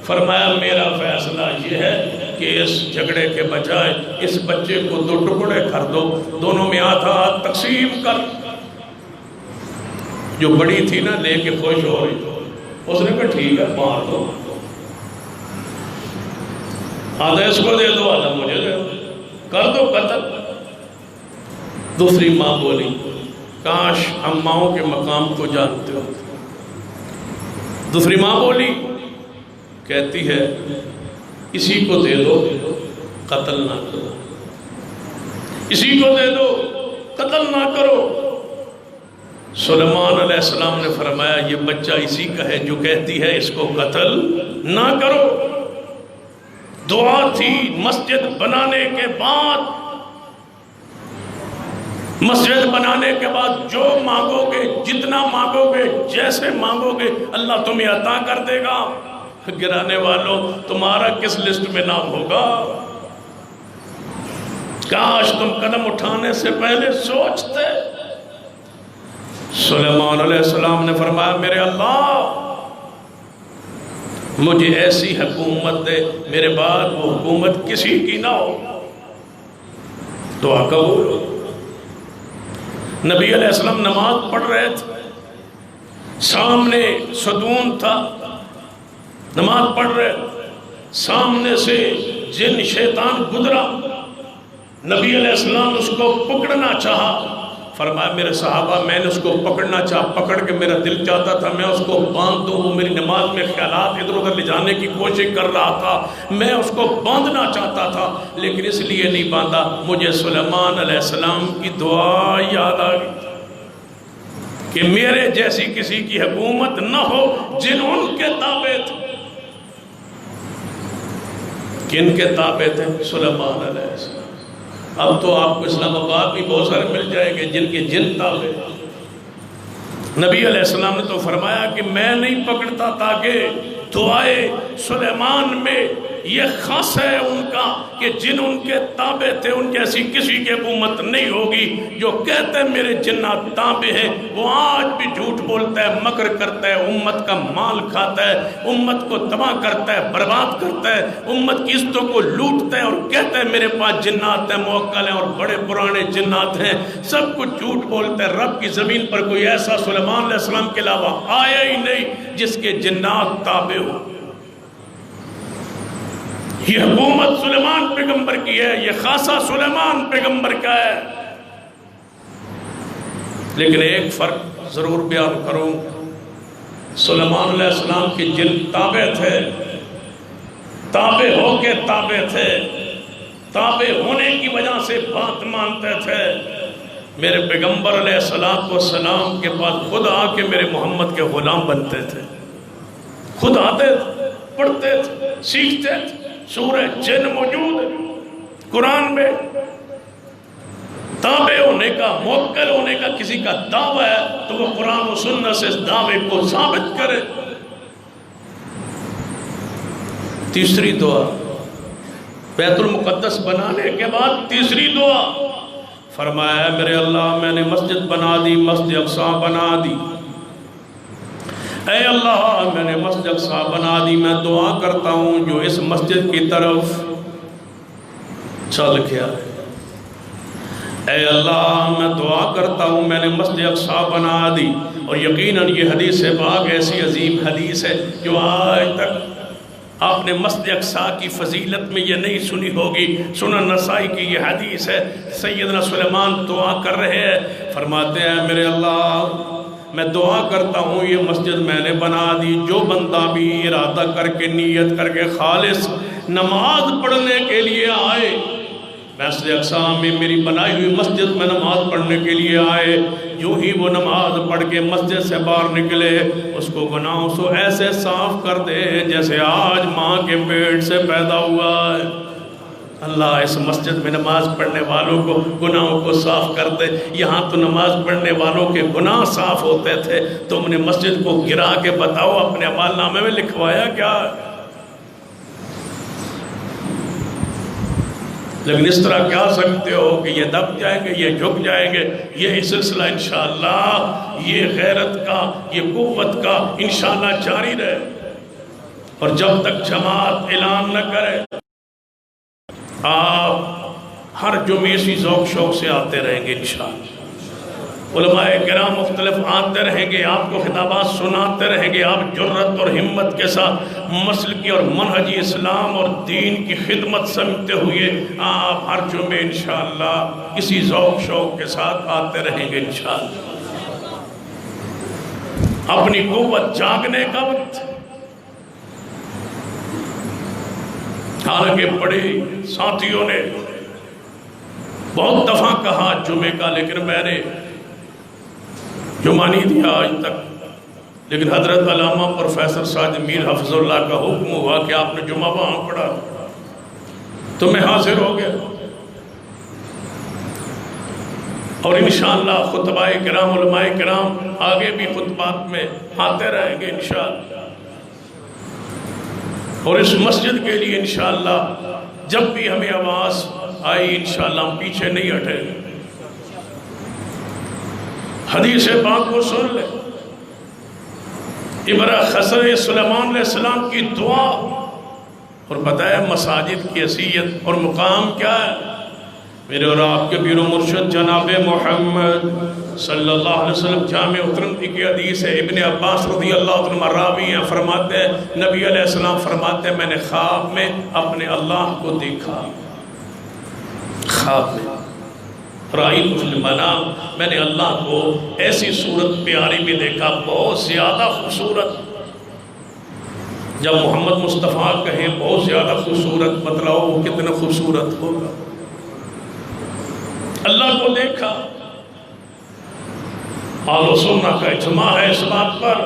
فرمایا میرا فیصلہ یہ ہے کہ اس جھگڑے کے بجائے اس بچے کو 2 ٹکڑے کر دو، دونوں میں آدھا تقسیم کر۔ جو بڑی تھی نا لے کے خوش ہو رہی، اس نے کہا ٹھیک ہے مار دو، آدھا اس کو دے دو آدھا مجھے دے دو، کر دو قتل۔ دوسری ماں بولی کاش ہم ماؤں کے مقام کو جانتے ہو۔ دوسری ماں بولی، کہتی ہے اسی کو دے دو قتل نہ کرو، اسی کو دے دو قتل نہ کرو۔ سلیمان علیہ السلام نے فرمایا یہ بچہ اسی کا ہے جو کہتی ہے اس کو قتل نہ کرو۔ دعا تھی مسجد بنانے کے بعد، مسجد بنانے کے بعد جو مانگو گے، جتنا مانگو گے، جیسے مانگو گے، اللہ تمہیں عطا کر دے گا۔ گرانے والوں تمہارا کس لسٹ میں نام ہوگا؟ کاش تم قدم اٹھانے سے پہلے سوچتے۔ سلیمان علیہ السلام نے فرمایا میرے اللہ مجھے ایسی حکومت دے میرے بعد وہ حکومت کسی کی نہ ہو۔ دعا قبول ہو۔ نبی علیہ السلام نماز پڑھ رہے تھے، سامنے ستون تھا، نماز پڑھ رہے، سامنے سے جن شیطان گزرا، نبی علیہ السلام اس کو پکڑنا چاہا، فرمایا میرے صحابہ میں نے اس کو پکڑنا چاہا، پکڑ کے میرا دل چاہتا تھا میں اس کو باندھ دوں، وہ میری نماز میں خیالات ادھر ادھر لے جانے کی کوشش کر رہا تھا، میں اس کو باندھنا چاہتا تھا لیکن اس لیے نہیں باندھا، مجھے سلیمان علیہ السلام کی دعا یاد آ گئی کہ میرے جیسی کسی کی حکومت نہ ہو، جن ان کے تابع تھے۔ کن کے تابع تھے؟ سلیمان علیہ السلام۔ اب تو آپ کو اسلام آباد بھی بہت سارے مل جائیں گے جن کے جن تابع۔ نبی علیہ السلام نے تو فرمایا کہ میں نہیں پکڑتا تاکہ دعائے سلیمان میں یہ خاص ہے ان کا کہ جن ان کے تابع تھے ان کے ایسی کسی کی حکومت نہیں ہوگی۔ جو کہتے ہیں میرے جنات تابع ہیں وہ آج بھی جھوٹ بولتا ہے، مکر کرتا ہے، امت کا مال کھاتا ہے، امت کو تباہ کرتا ہے، برباد کرتا ہے، امت کی عزتوں کو لوٹتا ہے اور کہتا ہے میرے پاس جنات ہیں، موکل ہیں اور بڑے پرانے جنات ہیں، سب کچھ جھوٹ بولتا ہے۔ رب کی زمین پر کوئی ایسا سلیمان علیہ السلام کے علاوہ آیا ہی نہیں جس کے جنات تابع ہو۔ یہ حکومت سلیمان پیغمبر کی ہے، یہ خاصہ سلیمان پیغمبر کا ہے۔ لیکن ایک فرق ضرور بیان کروں، سلیمان علیہ السلام کے جن تابع تھے، تابع ہو کے تابع تھے، تابع ہونے کی وجہ سے بات مانتے تھے۔ میرے پیغمبر علیہ السلام کے پاس خود آ کے میرے محمد کے غلام بنتے تھے، خود آتے تھے، پڑھتے تھے، سیکھتے تھے۔ سورہ جن موجود ہے قرآن میں۔ تابع ہونے کا، موکل ہونے کا کسی کا دعویٰ ہے تو وہ قرآن و سنت سے اس دعوے کو ثابت کرے۔ تیسری دعا بیت المقدس بنانے کے بعد تیسری دعا فرمایا میرے اللہ میں نے مسجد بنا دی، مسجد اقصی بنا دی، اے اللہ میں نے مسجد اقصی بنا دی، میں دعا کرتا ہوں جو اس مسجد کی طرف چل گیا ہے، اے اللہ میں دعا کرتا ہوں میں نے مسجد اقصی بنا دی۔ اور یقیناً یہ حدیث پاک ایسی عظیم حدیث ہے جو آج تک آپ نے مسجد اقصی کی فضیلت میں یہ نہیں سنی ہوگی۔ سنن نسائی کی یہ حدیث ہے، سیدنا سلیمان دعا کر رہے ہیں، فرماتے ہیں میرے اللہ میں دعا کرتا ہوں یہ مسجد میں نے بنا دی، جو بندہ بھی ارادہ کر کے نیت کر کے خالص نماز پڑھنے کے لیے آئے، مسجد اقصی میں میری بنائی ہوئی مسجد میں نماز پڑھنے کے لیے آئے، جو ہی وہ نماز پڑھ کے مسجد سے باہر نکلے اس کو گناہوں سے ایسے صاف کر دے جیسے آج ماں کے پیٹ سے پیدا ہوا ہے۔ اللہ اس مسجد میں نماز پڑھنے والوں کو گناہوں کو صاف کر دے۔ یہاں تو نماز پڑھنے والوں کے گناہ صاف ہوتے تھے، تم نے مسجد کو گرا کے بتاؤ اپنے اعمال نامے میں لکھوایا کیا؟ لیکن اس طرح کیا سکتے ہو کہ یہ دب جائیں گے، یہ جھک جائیں گے؟ یہ سلسلہ انشاءاللہ یہ غیرت کا، یہ قوت کا انشاءاللہ جاری رہے، اور جب تک جماعت اعلان نہ کرے آپ ہر جمعے اسی ذوق شوق سے آتے رہیں گے انشاءاللہ۔ علماء کرام مختلف آتے رہیں گے، آپ کو خطابات سناتے رہیں گے، آپ جرت اور ہمت کے ساتھ مسلکی اور منہجی اسلام اور دین کی خدمت سمجھتے ہوئے آپ ہر جمعے انشاءاللہ اسی ذوق شوق کے ساتھ آتے رہیں گے انشاءاللہ۔ اپنی قوت جاگنے کا وقت، حالانکہ بڑے ساتھیوں نے بہت دفعہ کہا جمعے کا، لیکن میں نے جمعہ نہیں دیا آج تک، لیکن حضرت علامہ پروفیسر ساجد میر حفظ اللہ کا حکم ہوا کہ آپ نے جمعہ وہاں پڑھا تو میں حاضر ہو گیا، اور انشاءاللہ خطبہ کرام علماء کرام آگے بھی خطبات میں آتے رہیں گے انشاءاللہ، اور اس مسجد کے لیے انشاءاللہ جب بھی ہمیں آواز آئی انشاءاللہ ہم پیچھے نہیں ہٹیں گے۔ حدیث پاک کو سن لیں، خضر سلیمان علیہ السلام کی دعا، اور بتایا مساجد کی حیثیت اور مقام کیا ہے۔ میرے اور آپ کے پیر و مرشد جناب محمد صلی اللہ علیہ وسلم جامع ترمذی کی حدیث ہے، ابن عباس رضی اللہ عنہ راوی ہیں، فرماتے ہیں نبی علیہ السلام فرماتے ہیں میں نے خواب میں اپنے اللہ کو دیکھا، خواب میں رأیت فی المنام، میں نے اللہ کو ایسی صورت پیاری بھی دیکھا، بہت زیادہ خوبصورت۔ جب محمد مصطفیٰ کہیں بہت زیادہ خوبصورت، بتلاؤ وہ کتنا خوبصورت ہوگا۔ اللہ کو دیکھا، اہل و سنہ کا اجماع ہے اس بات پر،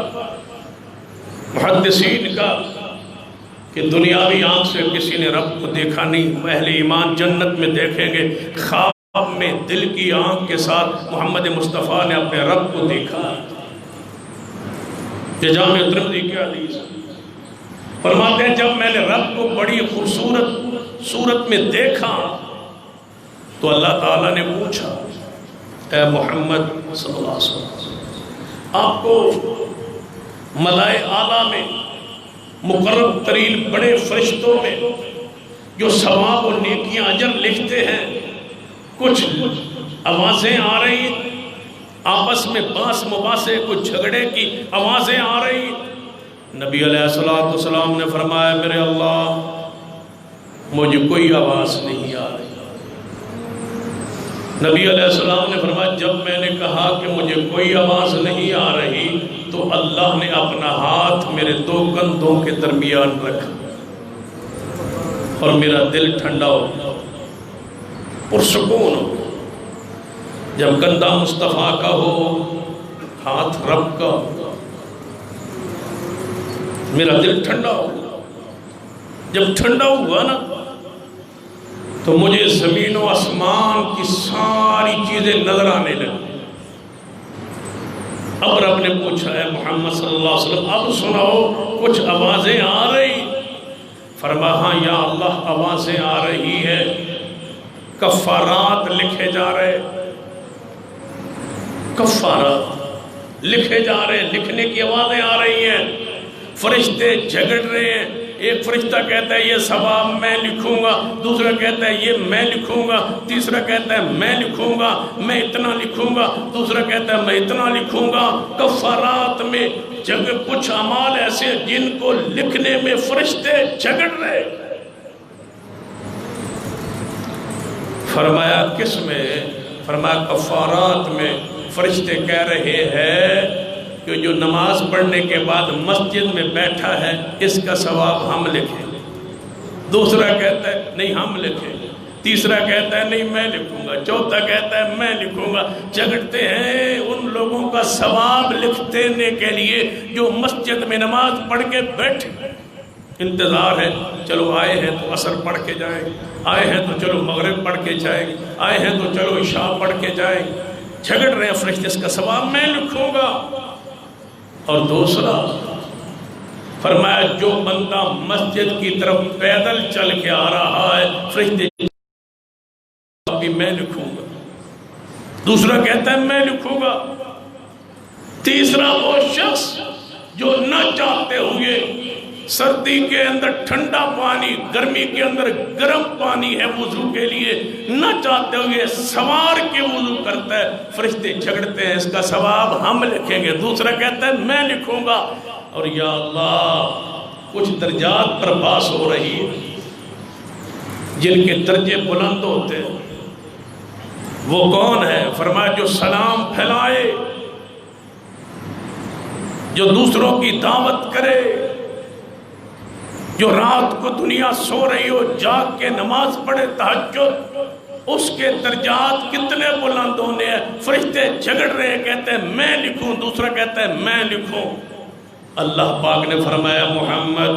محدثین کا، کہ دنیاوی آنکھ سے کسی نے رب کو دیکھا نہیں، اہل ایمان جنت میں دیکھیں گے، خواب میں دل کی آنکھ کے ساتھ محمد مصطفیٰ نے اپنے رب کو دیکھا۔ یہ جامع ترمذی کی حدیث فرماتے ہیں جب میں نے رب کو بڑی خوبصورت صورت میں دیکھا تو اللہ تعالیٰ نے پوچھا اے محمد صلی اللہ علیہ وسلم، آپ کو ملائے اعلیٰ میں مقرب ترین بڑے فرشتوں میں جو ثواب و نیکیاں اجر لکھتے ہیں، کچھ آوازیں آ رہی ہیں آپس میں باس مباحثے، کچھ جھگڑے کی آوازیں آ رہی ہیں۔ نبی علیہ السلام نے فرمایا میرے اللہ مجھے کوئی آواز نہیں آ رہی۔ نبی علیہ السلام نے فرمایا جب میں نے کہا کہ مجھے کوئی آواز نہیں آ رہی تو اللہ نے اپنا ہاتھ میرے دو کندھوں کے درمیان رکھا اور میرا دل ٹھنڈا ہو گیا، پرسکون ہو گیا۔ جب کندھا مصطفیٰ کا ہو، ہاتھ رب کا ہو، میرا دل ٹھنڈا ہو گیا۔ جب ٹھنڈا ہوا نا تو مجھے زمین و آسمان کی ساری چیزیں نظر آنے لگی۔ اب رب نے پوچھا ہے محمد صلی اللہ علیہ وسلم اب سناؤ کچھ آوازیں آ رہی؟ فرمایا ہاں یا اللہ آوازیں آ رہی ہیں، کفارات لکھے جا رہے، کفارات لکھے جا رہے، لکھنے کی آوازیں آ رہی ہیں، فرشتے جھگڑ رہے ہیں۔ ایک فرشتہ کہتا ہے یہ ثواب میں لکھوں گا، دوسرا کہتا ہے یہ میں لکھوں گا، تیسرا کہتا ہے میں لکھوں گا، میں اتنا لکھوں گا، دوسرا کہتا ہے میں اتنا لکھوں گا۔ کفارات میں کچھ اعمال ایسے جن کو لکھنے میں فرشتے جھگڑ رہے۔ فرمایا کس میں؟ فرمایا کفارات میں فرشتے کہہ رہے ہیں کہ جو نماز پڑھنے کے بعد مسجد میں بیٹھا ہے اس کا ثواب ہم لکھیں گے، دوسرا کہتا ہے نہیں ہم لکھیں گے، تیسرا کہتا ہے نہیں میں لکھوں گا، چوتھا کہتا ہے میں لکھوں گا۔ جھگڑتے ہیں ان لوگوں کا ثواب لکھ دینے کے لیے جو مسجد میں نماز پڑھ کے بیٹھے، انتظار ہے چلو آئے ہیں تو عصر پڑھ کے جائیں گے، آئے ہیں تو چلو مغرب پڑھ کے جائیں گے، آئے ہیں تو چلو عشاء پڑھ کے جائیں گے۔ جھگڑ رہے ہیں فرشتے اس کا ثواب میں لکھوں گا۔ اور دوسرا فرمایا جو بندہ مسجد کی طرف پیدل چل کے آ رہا ہے فرشتے بھی میں لکھوں گا، دوسرا کہتا ہے میں لکھوں گا، تیسرا وہ شخص جو نہ چاہتے ہوئے سردی کے اندر ٹھنڈا پانی، گرمی کے اندر گرم پانی ہے وضو کے لیے، نہ چاہتے ہوئے سوار کے وضو کرتا ہے، فرشتے جھگڑتے ہیں اس کا ثواب ہم لکھیں گے، دوسرا کہتا ہے میں لکھوں گا۔ اور یا اللہ کچھ درجات پر بحث ہو رہی ہے، جن کے درجے بلند ہوتے ہیں وہ کون ہے؟ فرمایا جو سلام پھیلائے، جو دوسروں کی دعوت کرے، جو رات کو دنیا سو رہی ہو جاگ کے نماز پڑھے تہجد، اس کے درجات کتنے بلند ہونے ہیں۔ فرشتے جھگڑ رہے ہیں، کہتے ہیں میں لکھوں، دوسرا کہتا ہے میں لکھوں۔ اللہ پاک نے فرمایا محمد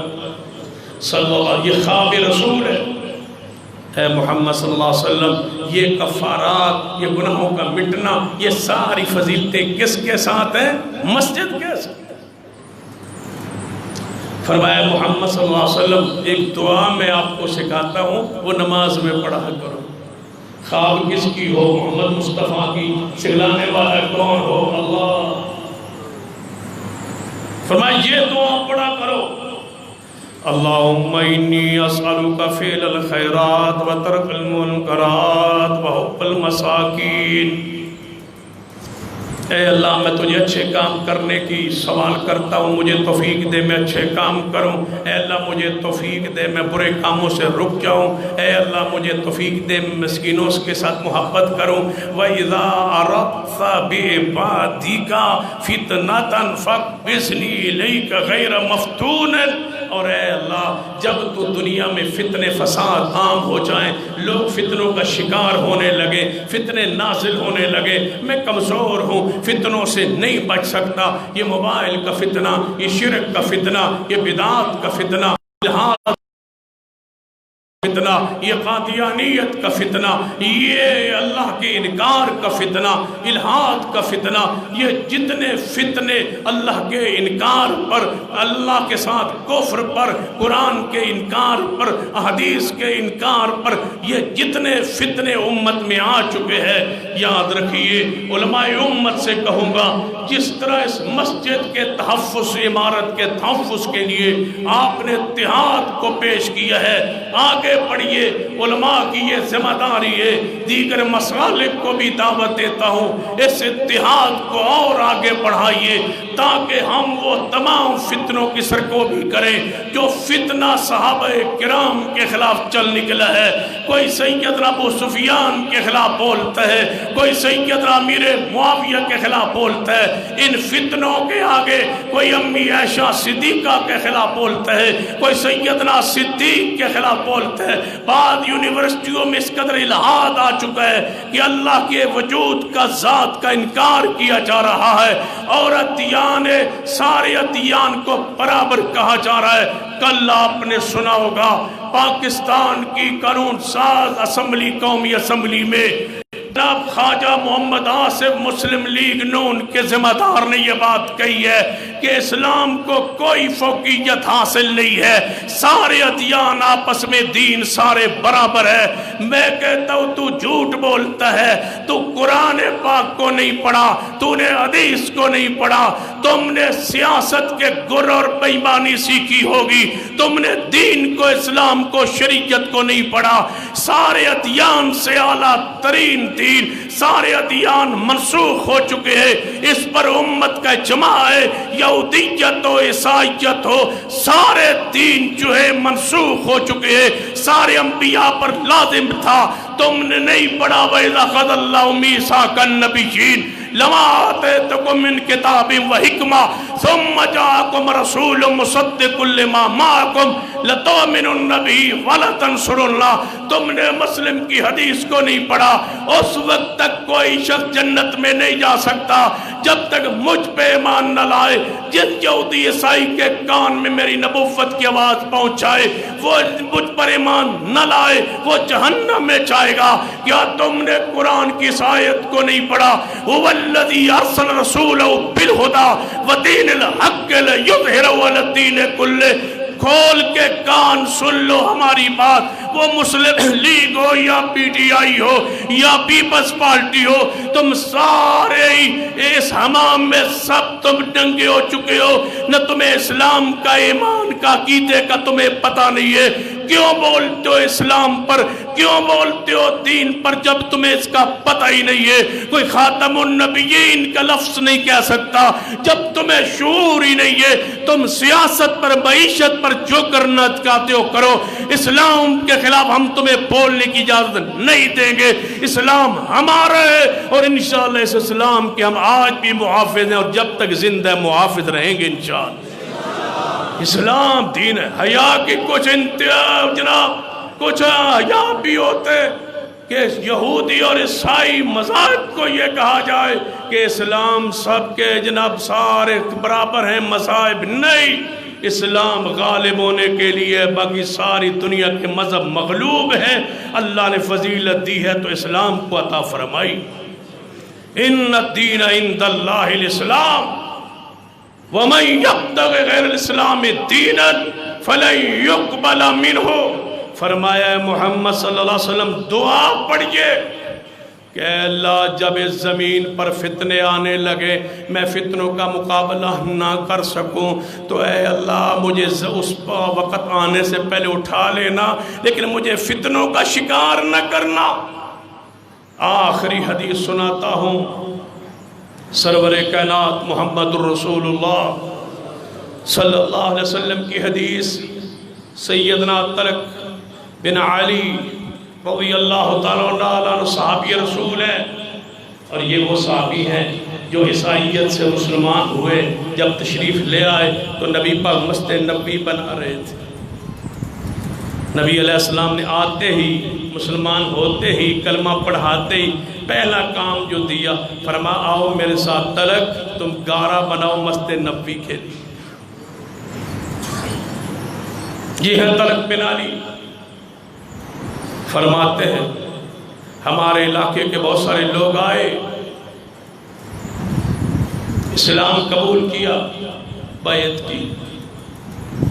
صلی اللہ علیہ وسلم، یہ خواب رسول ہے، اے محمد صلی اللہ علیہ وسلم یہ کفارات، یہ گناہوں کا مٹنا، یہ ساری فضیلتیں کس کے ساتھ ہیں؟ مسجد کے ساتھ۔ فرمایا محمد صلی اللہ علیہ وسلم ایک دعا میں آپ کو سکھاتا ہوں، وہ نماز میں پڑھا کرو۔ خواب کس کی ہو؟ محمد مصطفیٰ کی، سکھلانے والا کون ہو؟ اللہ۔ فرمایا یہ دعا پڑھا کرو، اللہم انی اسألک فعل الخیرات و ترک المنکرات و حب المساکین۔ اے اللہ میں تجھے اچھے کام کرنے کی سوال کرتا ہوں، مجھے توفیق دے میں اچھے کام کروں۔ اے اللہ مجھے توفیق دے میں برے کاموں سے رک جاؤں۔ اے اللہ مجھے توفیق دے میں مسکینوں کے ساتھ محبت کروں۔ وَإِذَا أَرَدْتَ بِعِبَادِكَ فِتْنَةً فَاقْبِضْنِي إِلَيْكَ غَيْرَ مَفْتُونٍ۔ اور اے اللہ جب تو دنیا میں فتنے فساد عام ہو جائیں، لوگ فتنوں کا شکار ہونے لگے، فتنے نازل ہونے لگے، میں کمزور ہوں، فتنوں سے نہیں بچ سکتا، یہ موبائل کا فتنہ، یہ شرک کا فتنہ، یہ بدعات کا فتنہ، الہات فتنہ، یہ قادیانیت کا فتنہ، یہ اللہ کے انکار کا فتنہ، الہات کا فتنہ، یہ جتنے فتنے اللہ کے انکار پر، اللہ کے ساتھ کفر پر، قرآن کے انکار پر، حدیث کے انکار پر، یہ جتنے فتنے امت میں آ چکے ہیں، یاد رکھیے علماء امت سے کہوں گا، جس طرح اس مسجد کے تحفظ، عمارت کے تحفظ کے لیے آپ نے اتحاد کو پیش کیا ہے، آگے پڑھیے، علماء کی یہ ذمہ داری ہے، دیگر مسالک کو بھی دعوت دیتا ہوں، اس اتحاد کو اور آگے بڑھائیے تاکہ ہم وہ تمام فتنوں کی سرکوبی کریں جو فتنہ صحابہ کرام کے خلاف چل نکلا ہے۔ کوئی سیدنا ابو سفیان کے خلاف بولتا ہے، کوئی سیدنا امیر معاویہ کے خلاف بولتا ہے، ان فتنوں کے آگے کوئی امی عائشہ صدیقہ کے خلاف بولتا ہے، کوئی سیدنا صدیق کے خلاف بولتا ہے۔ بعد یونیورسٹیوں میں اس قدر الہاد آ چکا ہے کہ اللہ کے وجود کا، ذات کا انکار کیا جا رہا ہے، اور ادیان سارے ادیان کو برابر کہا جا رہا ہے۔ کل آپ نے سنا ہوگا پاکستان کی قانون ساز اسمبلی، قومی اسمبلی میں جناب خواجہ محمد آصف مسلم لیگ نون کے ذمہ دار نے یہ بات کہی ہے کہ اسلام کو کوئی فوقیت حاصل نہیں ہے، سارے ادیان آپس میں دین سارے برابر ہے۔ میں کہتا ہوں تو جھوٹ بولتا ہے، تو قرآن پاک کو نہیں پڑھا، تو نے حدیث کو نہیں پڑھا، تم نے سیاست کے گر اور بےایمانی سیکھی ہوگی، تم نے دین کو، اسلام کو، شریعت کو نہیں پڑھا۔ سارے ادیان سے اعلیٰ ترین دین، سارے ادیان منسوخ ہو چکے ہیں، اس پر امت کا اجماع ہے، یہودیت ہو، عیسائیت ہو، سارے دین جو ہے منسوخ ہو چکے ہیں، سارے انبیاء پر لازم تھا، تم نے نہیں پڑھا۔ وَإِذَا أَخَذَ اللَّهُ مِيثَاقَ النَّبِيِّينَ لَمَا آتَيْتُكُم مِّن كِتَابٍ وَحِكْمَةٍ ثُمَّ جَاءَكُمْ رَسُولٌ مُصَدِّقٌ لِّمَا مَعَكُمْ لَتُؤْمِنُنَّ بِهِ وَلَتَنصُرُنَّهُ۔ تم نے مسلم کی حدیث کو نہیں پڑھا، اس وقت تک کوئی شخص جنت میں نہیں جا سکتا جب تک مجھ پہ ایمان نہ لائے۔ جن یہودی عیسائی کے کان میں میری نبوت کی آواز پہنچائے، وہ مجھ پر ایمان نہ لائے، وہ جہنم میں جائے گا۔ کیا تم نے قرآن کی اس آیت کو نہیں پڑھا؟ هو الذی ارسل رسولہ بالہدی ودین الحق لیظہرہ علی الدین کلہ۔ کھول کے کان سن لو ہماری بات، وہ مسلم لیگ ہو یا پی ٹی آئی ہو یا پیپلز پارٹی ہو، تم سارے اس حمام میں سب تم ڈنگے ہو چکے ہو، نہ تمہیں اسلام کا، ایمان کا، عقیدے کا تمہیں پتہ نہیں ہے۔ کیوں بولتے ہو اسلام پر، کیوں بولتے ہو دین پر جب تمہیں اس کا پتہ ہی نہیں ہے؟ کوئی خاتم النبیین کا لفظ نہیں کہہ سکتا جب تمہیں شعور ہی نہیں ہے۔ تم سیاست پر، معیشت پر جو کرنا چاہتے ہو کرو، اسلام کے خلاف ہم تمہیں بولنے کی اجازت نہیں دیں گے۔ اسلام ہمارا ہے اور انشاءاللہ اس اسلام کے ہم آج بھی محافظ ہیں، اور جب تک زندہ محافظ رہیں گے انشاءاللہ۔ اسلام دین ہے۔ حیا کی کچھ انتہا جناب، کچھ حیا بھی ہوتے کہ یہودی اور عیسائی مذاہب کو یہ کہا جائے کہ اسلام سب کے جناب سارے برابر ہیں، مذاہب نہیں۔ اسلام غالب ہونے کے لیے باقی ساری دنیا کے مذہب مغلوب ہیں۔ اللہ نے فضیلت دی ہے تو اسلام کو عطا فرمائی۔ ان الدین عند اللہ الاسلام وَمَن يَبْتَغِ غَيْرَ الْإِسْلَامِ دِينًا فَلَن يُقْبَلَ مِنْهُ۔ فرمایا محمد صلی اللہ علیہ وسلم دعا پڑھئے، کہ اے اللہ جب اس زمین پر فتنے آنے لگے میں فتنوں کا مقابلہ نہ کر سکوں تو اے اللہ مجھے اس وقت آنے سے پہلے اٹھا لینا، لیکن مجھے فتنوں کا شکار نہ کرنا۔ آخری حدیث سناتا ہوں، سرور کائنات محمد الرسول اللہ صلی اللہ علیہ وسلم کی حدیث، سیدنا طلق بن علی رضی اللہ تعالیٰ عنہ صحابی رسول ہے، اور یہ وہ صحابی ہیں جو عیسائیت سے مسلمان ہوئے۔ جب تشریف لے آئے تو نبی پاک مسجد نبوی بنا رہے تھے۔ نبی علیہ السلام نے آتے ہی، مسلمان ہوتے ہی، کلمہ پڑھاتے ہی پہلا کام جو دیا، فرما آؤ میرے ساتھ طلق تم گارہ بناؤ مسجد نبوی کے لیے۔ یہ ہے طلق بن علی، فرماتے ہیں ہمارے علاقے کے بہت سارے لوگ آئے، اسلام قبول کیا، بیعت کی۔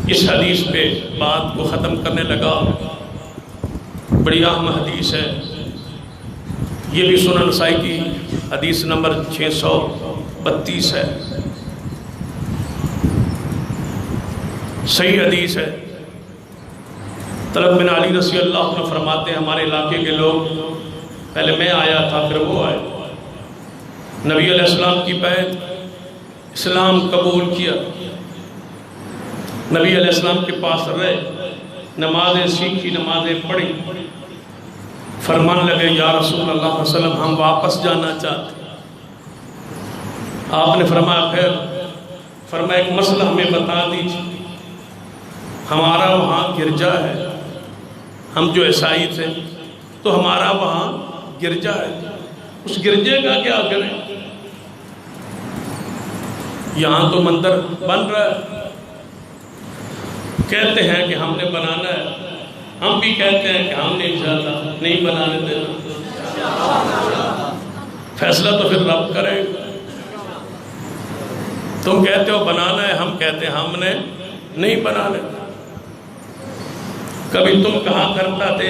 اس حدیث پہ بات کو ختم کرنے لگا، بڑی اہم حدیث ہے یہ بھی، سنن نسائی کی حدیث نمبر 632 ہے، صحیح حدیث ہے۔ طلق بن علی رضی اللہ عنہ فرماتے ہیں ہمارے علاقے کے لوگ، پہلے میں آیا تھا پھر وہ آئے، نبی علیہ السلام کی بیعت، اسلام قبول کیا، نبی علیہ السلام کے پاس رہے، نمازیں سیکھی، نمازیں پڑھی، فرمان لگے یا رسول اللہ صلی اللہ علیہ وسلم ہم واپس جانا چاہتے ہیں۔ آپ نے فرمایا پھر، فرمایا ایک مسئلہ ہمیں بتا دیجیے، ہمارا وہاں گرجا ہے، ہم جو عیسائی تھے تو ہمارا وہاں گرجا ہے، اس گرجے کا کیا کریں؟ یہاں تو مندر بن رہا ہے، کہتے ہیں کہ ہم نے بنانا ہے، ہم بھی کہتے ہیں کہ ہم نے انشاءاللہ نہیں بنانے دینا، فیصلہ تو پھر رب کرے گا۔ تم کہتے ہو بنانا ہے، ہم کہتے ہیں ہم نے نہیں بنانے۔ کبھی تم کہا کرتا تھے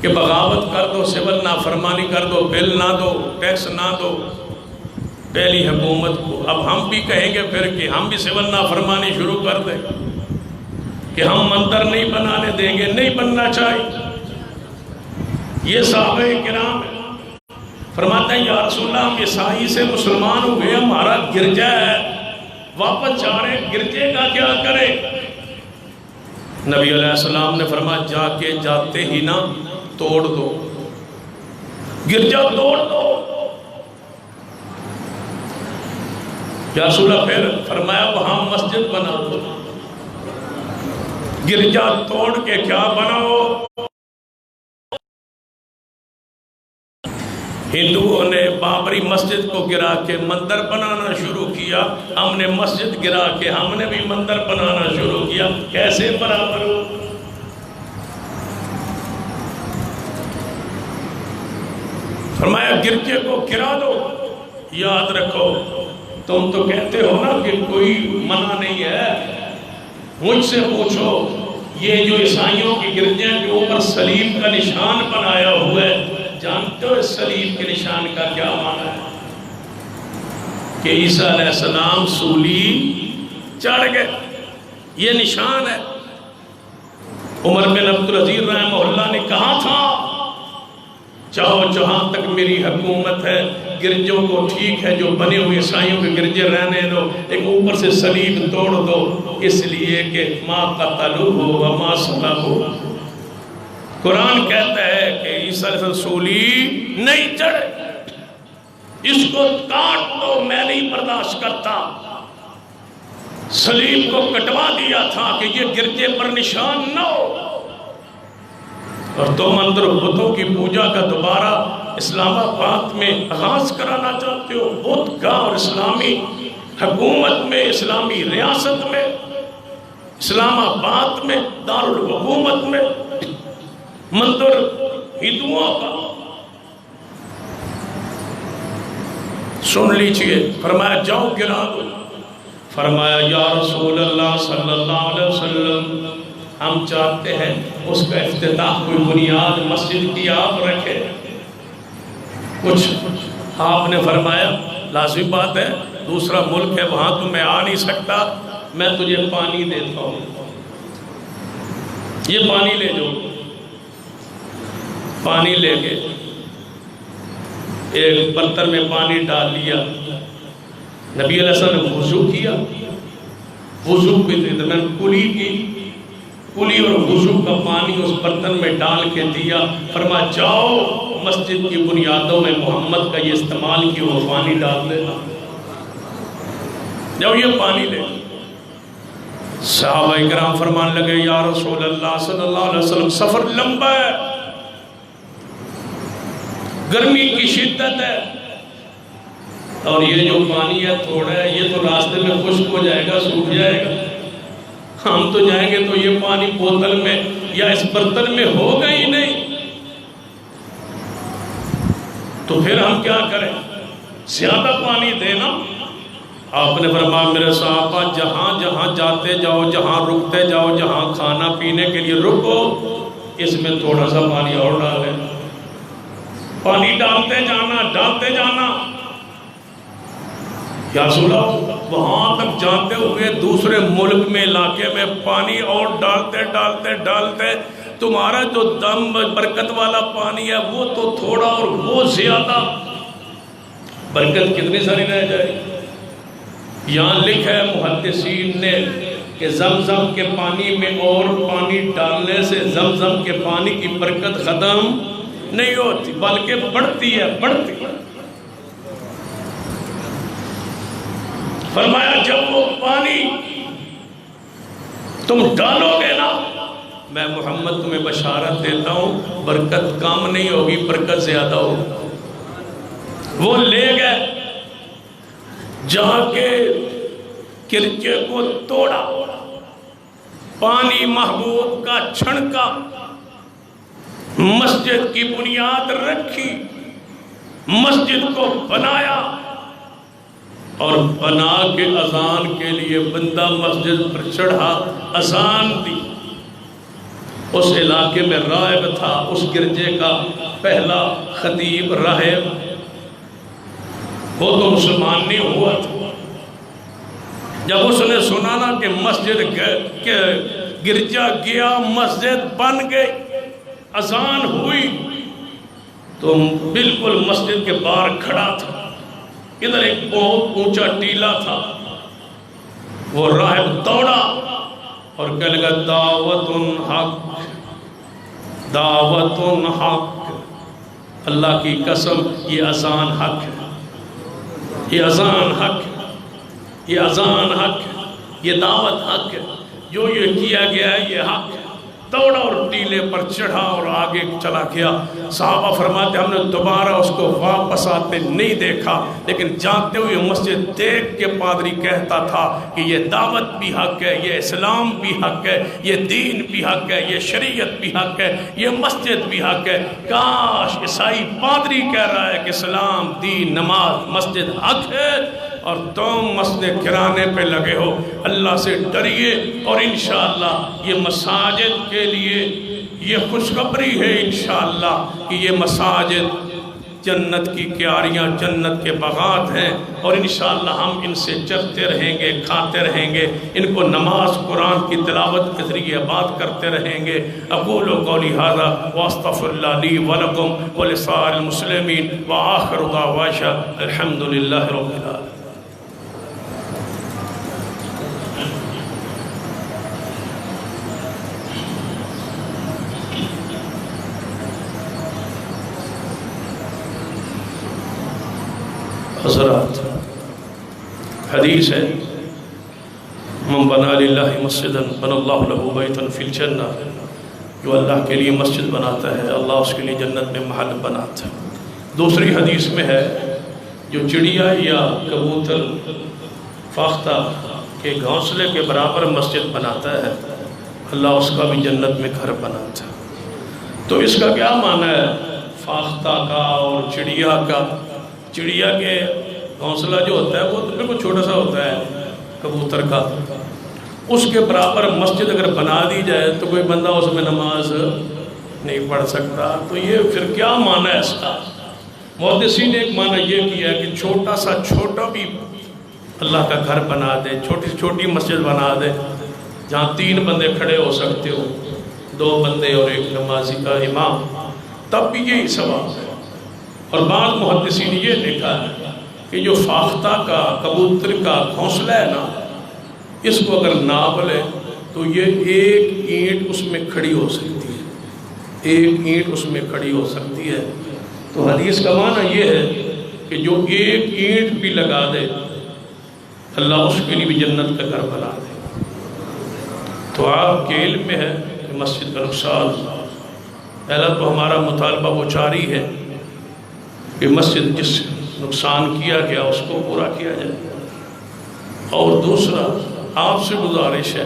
کہ بغاوت کر دو، سول نافرمانی کر دو، بل نہ دو، ٹیکس نہ دو پہلی حکومت کو، اب ہم بھی کہیں گے پھر کہ ہم بھی سول نافرمانی شروع کر دیں کہ ہم مندر نہیں بنانے دیں گے، نہیں بننا چاہیے۔ یہ صحابہ کرام فرماتے ہیں یا رسول اللہ ہم عیسائی سے مسلمان ہوئے، ہمارا گرجا ہے، واپس جا رہے، گرجے کا کیا کرے؟ نبی علیہ السلام نے فرمایا جا کے جاتے ہی نہ توڑ دو، گرجا توڑ دو۔ یا رسول اللہ پھر فرمایا وہاں مسجد بنا دو، گرجا توڑ کے کیا بناؤ؟ ہندوؤں نے بابری مسجد کو گرا کے مندر بنانا شروع کیا، ہم نے مسجد گرا کے ہم نے بھی مندر بنانا شروع کیا، کیسے برابر ہو؟ فرمایا گرجے کو گرا دو۔ یاد رکھو تم تو کہتے ہو نا کہ کوئی منع نہیں ہے، مجھ سے پوچھو یہ جو عیسائیوں کی گرجے کے اوپر صلیب کا نشان بنایا ہوا ہے، جانتے ہو اس صلیب کے نشان کا کیا معنی ہے؟ کہ عیسیٰ علیہ السلام سولی چڑھ گئے، یہ نشان ہے۔ عمر بن عبدالعزیز رحمہ اللہ نے کہا تھا چاہو جہاں تک میری حکومت ہے گرجوں کو ٹھیک ہے جو بنے ہوئے عیسائیوں کے گرجے رہنے دو، ایک اوپر سے صلیب توڑ دو، اس لیے کہ ما قتلوہ وما صلبوہ۔ قرآن کہتا ہے کہ عیسیٰ علیہ السلام سولی نہیں چڑھے، اس کو کاٹ دو، میں نہیں برداشت کرتا۔ صلیب کو کٹوا دیا تھا کہ یہ گرجے پر نشان نہ ہو۔ اور تم اندر بتوں کی پوجا کا دوبارہ اسلام آباد میں آغاز کرانا چاہتے ہو، بت کا، اور اسلامی حکومت میں، اسلامی ریاست میں، اسلام آباد میں، دارالحکومت میں مندر ہندوؤں کا۔ سن لیجئے، فرمایا جاؤ گرا دو۔ فرمایا یا رسول اللہ صلی اللہ علیہ وسلم ہم چاہتے ہیں اس کا افتتاح کوئی بنیاد مسجد کی آپ رکھے۔ کچھ آپ نے فرمایا لازمی بات ہے، دوسرا ملک ہے، وہاں تو میں آ نہیں سکتا، میں تجھے پانی دیتا ہوں، یہ پانی لے جاؤ۔ پانی لے کے ایک برتن میں پانی ڈال لیا، نبی علیہ السلام نے وضو کیا، وضو کے درمیان کلی کی، کلی اور وضو کا پانی اس برتن میں ڈال کے دیا، فرمایا جاؤ مسجد کی بنیادوں میں محمد کا یہ استعمال کی وہ پانی ڈال دینا، جاؤ یہ پانی لے۔ صحابہ اکرام فرمان لگے یا رسول اللہ صلی اللہ علیہ وسلم سفر لمبا ہے، گرمی کی شدت ہے، اور یہ جو پانی ہے تھوڑا ہے، یہ تو راستے میں خشک ہو جائے گا، سوکھ جائے گا، ہم تو جائیں گے تو یہ پانی بوتل میں یا اس برتن میں ہوگا ہی نہیں، تو پھر ہم کیا کریں؟ زیادہ پانی دینا۔ آپ نے فرمایا میرے صحابہ جہاں جہاں جاتے جاؤ، جہاں رکتے جاؤ، جہاں کھانا پینے کے لیے رکو، اس میں تھوڑا سا پانی اور ڈالیں، پانی ڈالتے جانا، ڈالتے جانا۔ یا رسول اللہ وہاں تک جاتے ہوئے دوسرے ملک میں علاقے میں پانی اور ڈالتے ڈالتے ڈالتے تمہارا جو دم برکت والا پانی ہے وہ تو تھوڑا اور وہ زیادہ، برکت کتنی ساری رہ جائے۔ یہاں لکھا ہے محدثین نے کہ زمزم کے پانی میں اور پانی ڈالنے سے زمزم کے پانی کی برکت ختم نہیں ہوتی بلکہ بڑھتی ہے، بڑھتی ہے۔ فرمایا جب وہ پانی تم ڈالو گے نا، میں محمد تمہیں بشارت دیتا ہوں برکت کم نہیں ہوگی، برکت زیادہ ہوگی۔ وہ لے گئے، جہاں کے کرچے کو توڑا، پانی محبوب کا چھڑکا، مسجد کی بنیاد رکھی، مسجد کو بنایا، اور بنا کے اذان کے لیے بندہ مسجد پر چڑھا، اذان دی۔ اس علاقے میں راہب تھا، اس گرجے کا پہلا خطیب راہب، وہ تو مسلمان نہیں ہوا تھا۔ جب اس نے سنا نا کہ مسجد گرجا گیا، مسجد بن گئی، اذان ہوئی، تو بالکل مسجد کے باہر کھڑا تھا، ادھر ایک بہت اونچا ٹیلا تھا، وہ راہب دوڑا اور کہنے لگا دعوت حق، دعوت حق، اللہ کی قسم یہ اذان حق ہے، یہ اذان حق ہے، یہ اذان حق ہے، یہ دعوت حق ہے، جو یہ کیا گیا ہے یہ حق ہے۔ دوڑا اور ٹیلے پر چڑھا اور آگے چلا گیا۔ صحابہ فرماتے ہم نے دوبارہ اس کو واپس آتے نہیں دیکھا، لیکن جانتے ہوئے مسجد دیکھ کے پادری کہتا تھا کہ یہ دعوت بھی حق ہے، یہ اسلام بھی حق ہے، یہ دین بھی حق ہے، یہ شریعت بھی حق ہے، یہ مسجد بھی حق ہے۔ کاش عیسائی پادری کہہ رہا ہے کہ اسلام، دین، نماز، مسجد حق ہے، اور تم مسجد گرانے پہ لگے ہو۔ اللہ سے ڈریے، اور انشاءاللہ یہ مساجد کے لیے یہ خوشخبری ہے انشاءاللہ کہ یہ مساجد جنت کی کیاریاں، جنت کے باغات ہیں، اور انشاءاللہ ہم ان سے چرتے رہیں گے، کھاتے رہیں گے، ان کو نماز قرآن کی تلاوت کے ذریعے آباد کرتے رہیں گے۔ اقول قولی ھذا واستغفر اللہ لی ولکم ولسائر المسلمین وآخر دعوانا الحمد للہ رب العالمین۔ حضرات حدیث ہے من بنا للہ مسجدا بنا اللہ لہ بیتا فی الجنہ، جو اللہ کے لیے مسجد بناتا ہے اللہ اس کے لیے جنت میں محل بناتا ہے۔ دوسری حدیث میں ہے جو چڑیا یا کبوتر فاختہ کے گھونسلے کے برابر مسجد بناتا ہے اللہ اس کا بھی جنت میں گھر بناتا ہے۔ تو اس کا کیا معنی ہے فاختہ کا اور چڑیا کا؟ چڑیا کے گھونسلہ جو ہوتا ہے وہ تو بالکل چھوٹا سا ہوتا ہے کبوتر کا، اس کے برابر مسجد اگر بنا دی جائے تو کوئی بندہ اس میں نماز نہیں پڑھ سکتا۔ تو یہ پھر کیا معنی ہے اس کا؟ محدثین نے ایک معنی یہ کیا کہ چھوٹا سا چھوٹا بھی اللہ کا گھر بنا دے، چھوٹی چھوٹی مسجد بنا دے جہاں 3 بندے کھڑے ہو سکتے ہو، 2 بندے اور ایک نمازی کا امام، تب بھی یہی ثواب ہے۔ اور بعض محدثین نے یہ لکھا ہے کہ جو فاختہ کا کبوتر کا گھونسلہ ہے نا، اس کو اگر ناپ لے تو یہ 1 اینٹ اس میں کھڑی ہو سکتی ہے، 1 اینٹ اس میں کھڑی ہو سکتی ہے۔ تو حدیث کا معنی یہ ہے کہ جو 1 اینٹ بھی لگا دے اللہ اس کے لیے بھی جنت کا گھر بنا دے۔ تو آپ کے علم میں ہے کہ مسجد کا نقصان، پہلا تو ہمارا مطالبہ وہ جاری ہے کہ مسجد جس نقصان کیا گیا اس کو پورا کیا جائے، اور دوسرا آپ سے گزارش ہے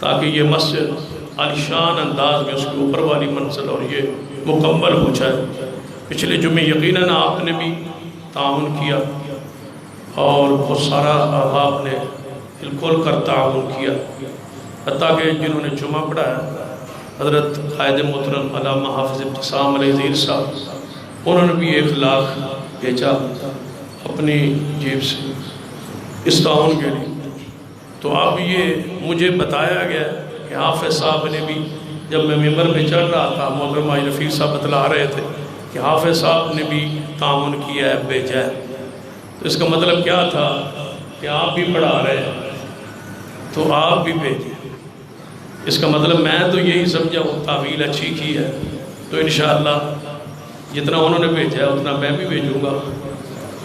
تاکہ یہ مسجد عالیشان انداز میں اس کے اوپر والی منزل اور یہ مکمل ہو جائے۔ پچھلے جمعے یقیناً آپ نے بھی تعاون کیا اور بہت سارا آپ نے دل کھول کر تعاون کیا، حتیٰ کہ جنہوں نے جمعہ پڑھایا حضرت قائد محترم علامہ حافظ ابتسام علیہ زیر صاحب، انہوں نے بھی 1 لاکھ بھیجا اپنی جیب سے اس تعاون کے لیے۔ تو اب یہ مجھے بتایا گیا کہ حافظ صاحب نے بھی، جب میں ممبر میں چڑھ رہا تھا محترم حاجی رفیق صاحب بتلا رہے تھے کہ حافظ صاحب نے بھی تعاون کیا ہے، بھیجا ہے۔ تو اس کا مطلب کیا تھا کہ آپ بھی پڑھا رہے ہیں تو آپ بھی بھیجیں۔ اس کا مطلب میں تو یہی سمجھا وہ تعویل اچھی کی ہے، تو انشاءاللہ جتنا انہوں نے بھیجا ہے اتنا میں بھی بھیجوں گا۔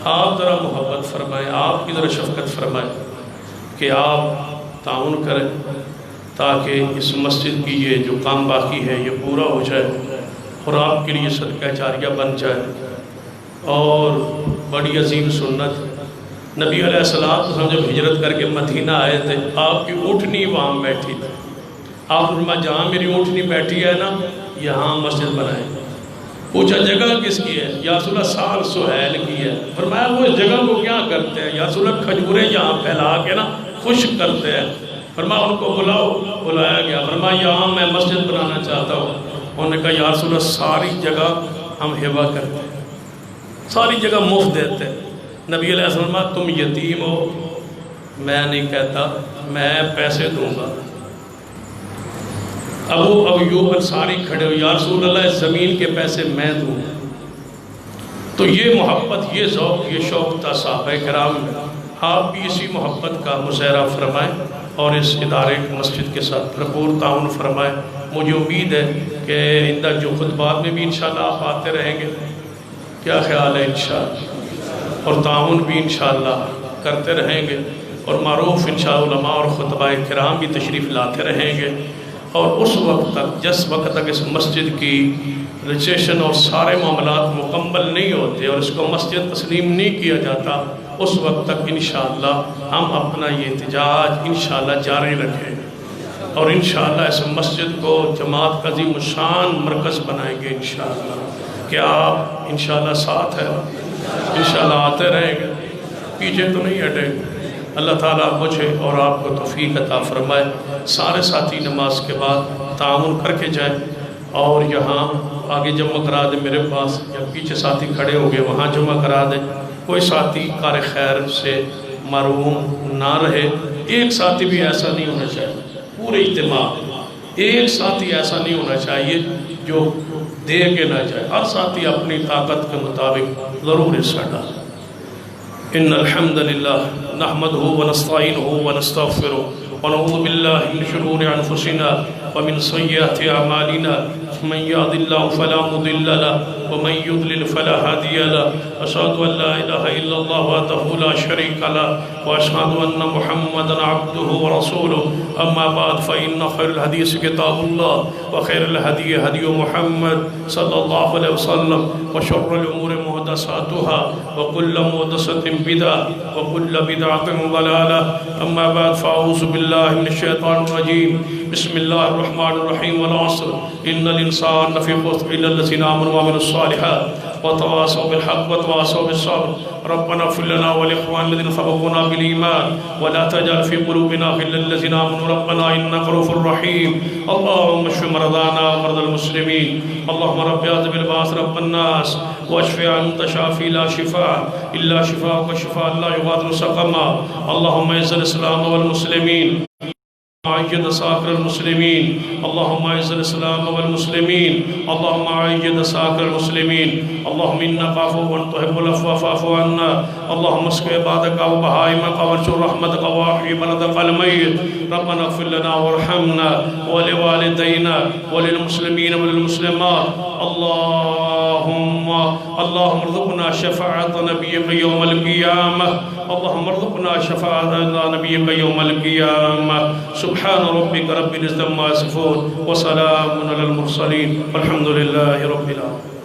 آپ ذرا محبت فرمائیں، آپ کی ذرا شفقت فرمائیں کہ آپ تعاون کریں تاکہ اس مسجد کی یہ جو کام باقی ہے یہ پورا ہو جائے اور آپ کے لیے صدقہ جاریہ بن جائے۔ اور بڑی عظیم سنت، نبی علیہ السلام جب ہجرت کر کے مدینہ آئے تھے آپ کی اونٹنی وہاں بیٹھی تھی، آپ فرمایا جہاں میری اونٹنی بیٹھی ہے نا یہاں مسجد بنائے۔ پوچھا جگہ کس کی ہے؟ یا رسول اللہ سال سہیل کی ہے۔ فرمایا وہ اس جگہ کو کیا کرتے ہیں؟ یا رسول اللہ کھجوریں یہاں پھیلا کے نا خشک کرتے ہیں۔ فرمایا ان کو بلاؤ، بلایا گیا۔ فرمایا یہاں میں مسجد بنانا چاہتا ہوں۔ انہوں نے کہا یا رسول اللہ ساری جگہ ہم ہبہ کرتے ہیں، ساری جگہ مفت دیتے ہیں۔ نبی علیہ السلام فرمایا تم یتیم ہو، میں نہیں کہتا، میں پیسے دوں گا۔ ابو ایوب انصاری کھڑے ہو، یا رسول اللہ اس زمین کے پیسے میں دوں۔ تو یہ محبت، یہ ذوق، یہ شوق تھا صحابہ کرام میں۔ آپ بھی اسی محبت کا مظاہرہ فرمائیں اور اس ادارے مسجد کے ساتھ بھرپور تعاون فرمائیں۔ مجھے امید ہے کہ آئندہ جو خطبات میں بھی انشاءاللہ آپ آتے رہیں گے، کیا خیال ہے انشاءاللہ، اور تعاون بھی انشاءاللہ کرتے رہیں گے، اور معروف انشاءاللہ علماء اور خطبہ کرام بھی تشریف لاتے رہیں گے۔ اور اس وقت تک، جس وقت تک اس مسجد کی رجسٹریشن اور سارے معاملات مکمل نہیں ہوتے اور اس کو مسجد تسلیم نہیں کیا جاتا، اس وقت تک انشاءاللہ ہم اپنا یہ احتجاج انشاءاللہ جاری رکھیں اور انشاءاللہ اس مسجد کو جماعت کا عظیم الشان مرکز بنائیں گے انشاءاللہ۔ کیا آپ انشاءاللہ ساتھ ہیں؟ انشاءاللہ آتے رہیں گے، پیچھے تو نہیں ہٹیں گے۔ اللہ تعالیٰ مجھے اور آپ کو توفیق عطا فرمائے۔ سارے ساتھی نماز کے بعد تعاون کر کے جائیں اور یہاں آگے جمع کرا دیں میرے پاس، یا پیچھے ساتھی کھڑے ہو گئے وہاں جمع کرا دیں۔ کوئی ساتھی کار خیر سے محروم نہ رہے۔ ایک ساتھی بھی ایسا نہیں ہونا چاہیے، پورے اجتماع ایک ساتھی ایسا نہیں ہونا چاہیے جو دے کے نہ جائے۔ ہر ساتھی اپنی طاقت کے مطابق ضرور حصہ ڈالے۔ ان الحمد للہ نحمده ونستعینه ونستغفره ونعوذ باللہ من شرور انفسنا ومن سیئات اعمالنا، من يهد الله فلا مضل له ومن يضلل فلا هادي له، اشهد ان لا اله الا الله وحده لا شريك له واشهد ان محمدا عبده ورسوله، اما بعد فان خير الحديث كتاب الله وخير الهدي هدي محمد صلى الله عليه وسلم وشر الامور محدثاتها وكل محدثة بدعة وكل بدعة ضلالة، اما بعد فاعوذ بالله من الشيطان الرجيم، بسم الله الرحمن الرحيم والعصر إن الإنسان لفي خسر إلا الذين آمنوا وعملوا الصالحات وتواصوا بالحق وتواصوا بالصبر ربنا اغفر لنا ولإخواننا الذين سبقونا بالإيمان ولا تجعل في قلوبنا غلا للذين آمنوا ربنا إنك رؤوف رحيم اللهم اشف مرضانا ومرضى المسلمين اللهم رب اعوذ بالباس رب الناس واشف أنت شافي لا شفاء إلا شفاءك شفاء لا يغادر سقما اللهم اعز الإسلام والمسلمين أعيد ساكر المسلمين اللهم أعز الإسلام والمسلمين اللهم أعيد ساكر المسلمين اللهم إنك عفو تحب العفو فاعف عنا اللهم اسق عبادك وبهائمك وانشر رحمتك واحيي بلدك الميت ربنا اغفر لنا وارحمنا ولوالدينا وللمسلمين وللمسلمات اللهم ارزقنا شفاعة نبيك يوم القيامة اللهم ارزقنا شفاعة نبيك يوم القيامة سبحان ربك رب العزة عما يصفون وسلام على المرسلين والحمد لله رب العالمين.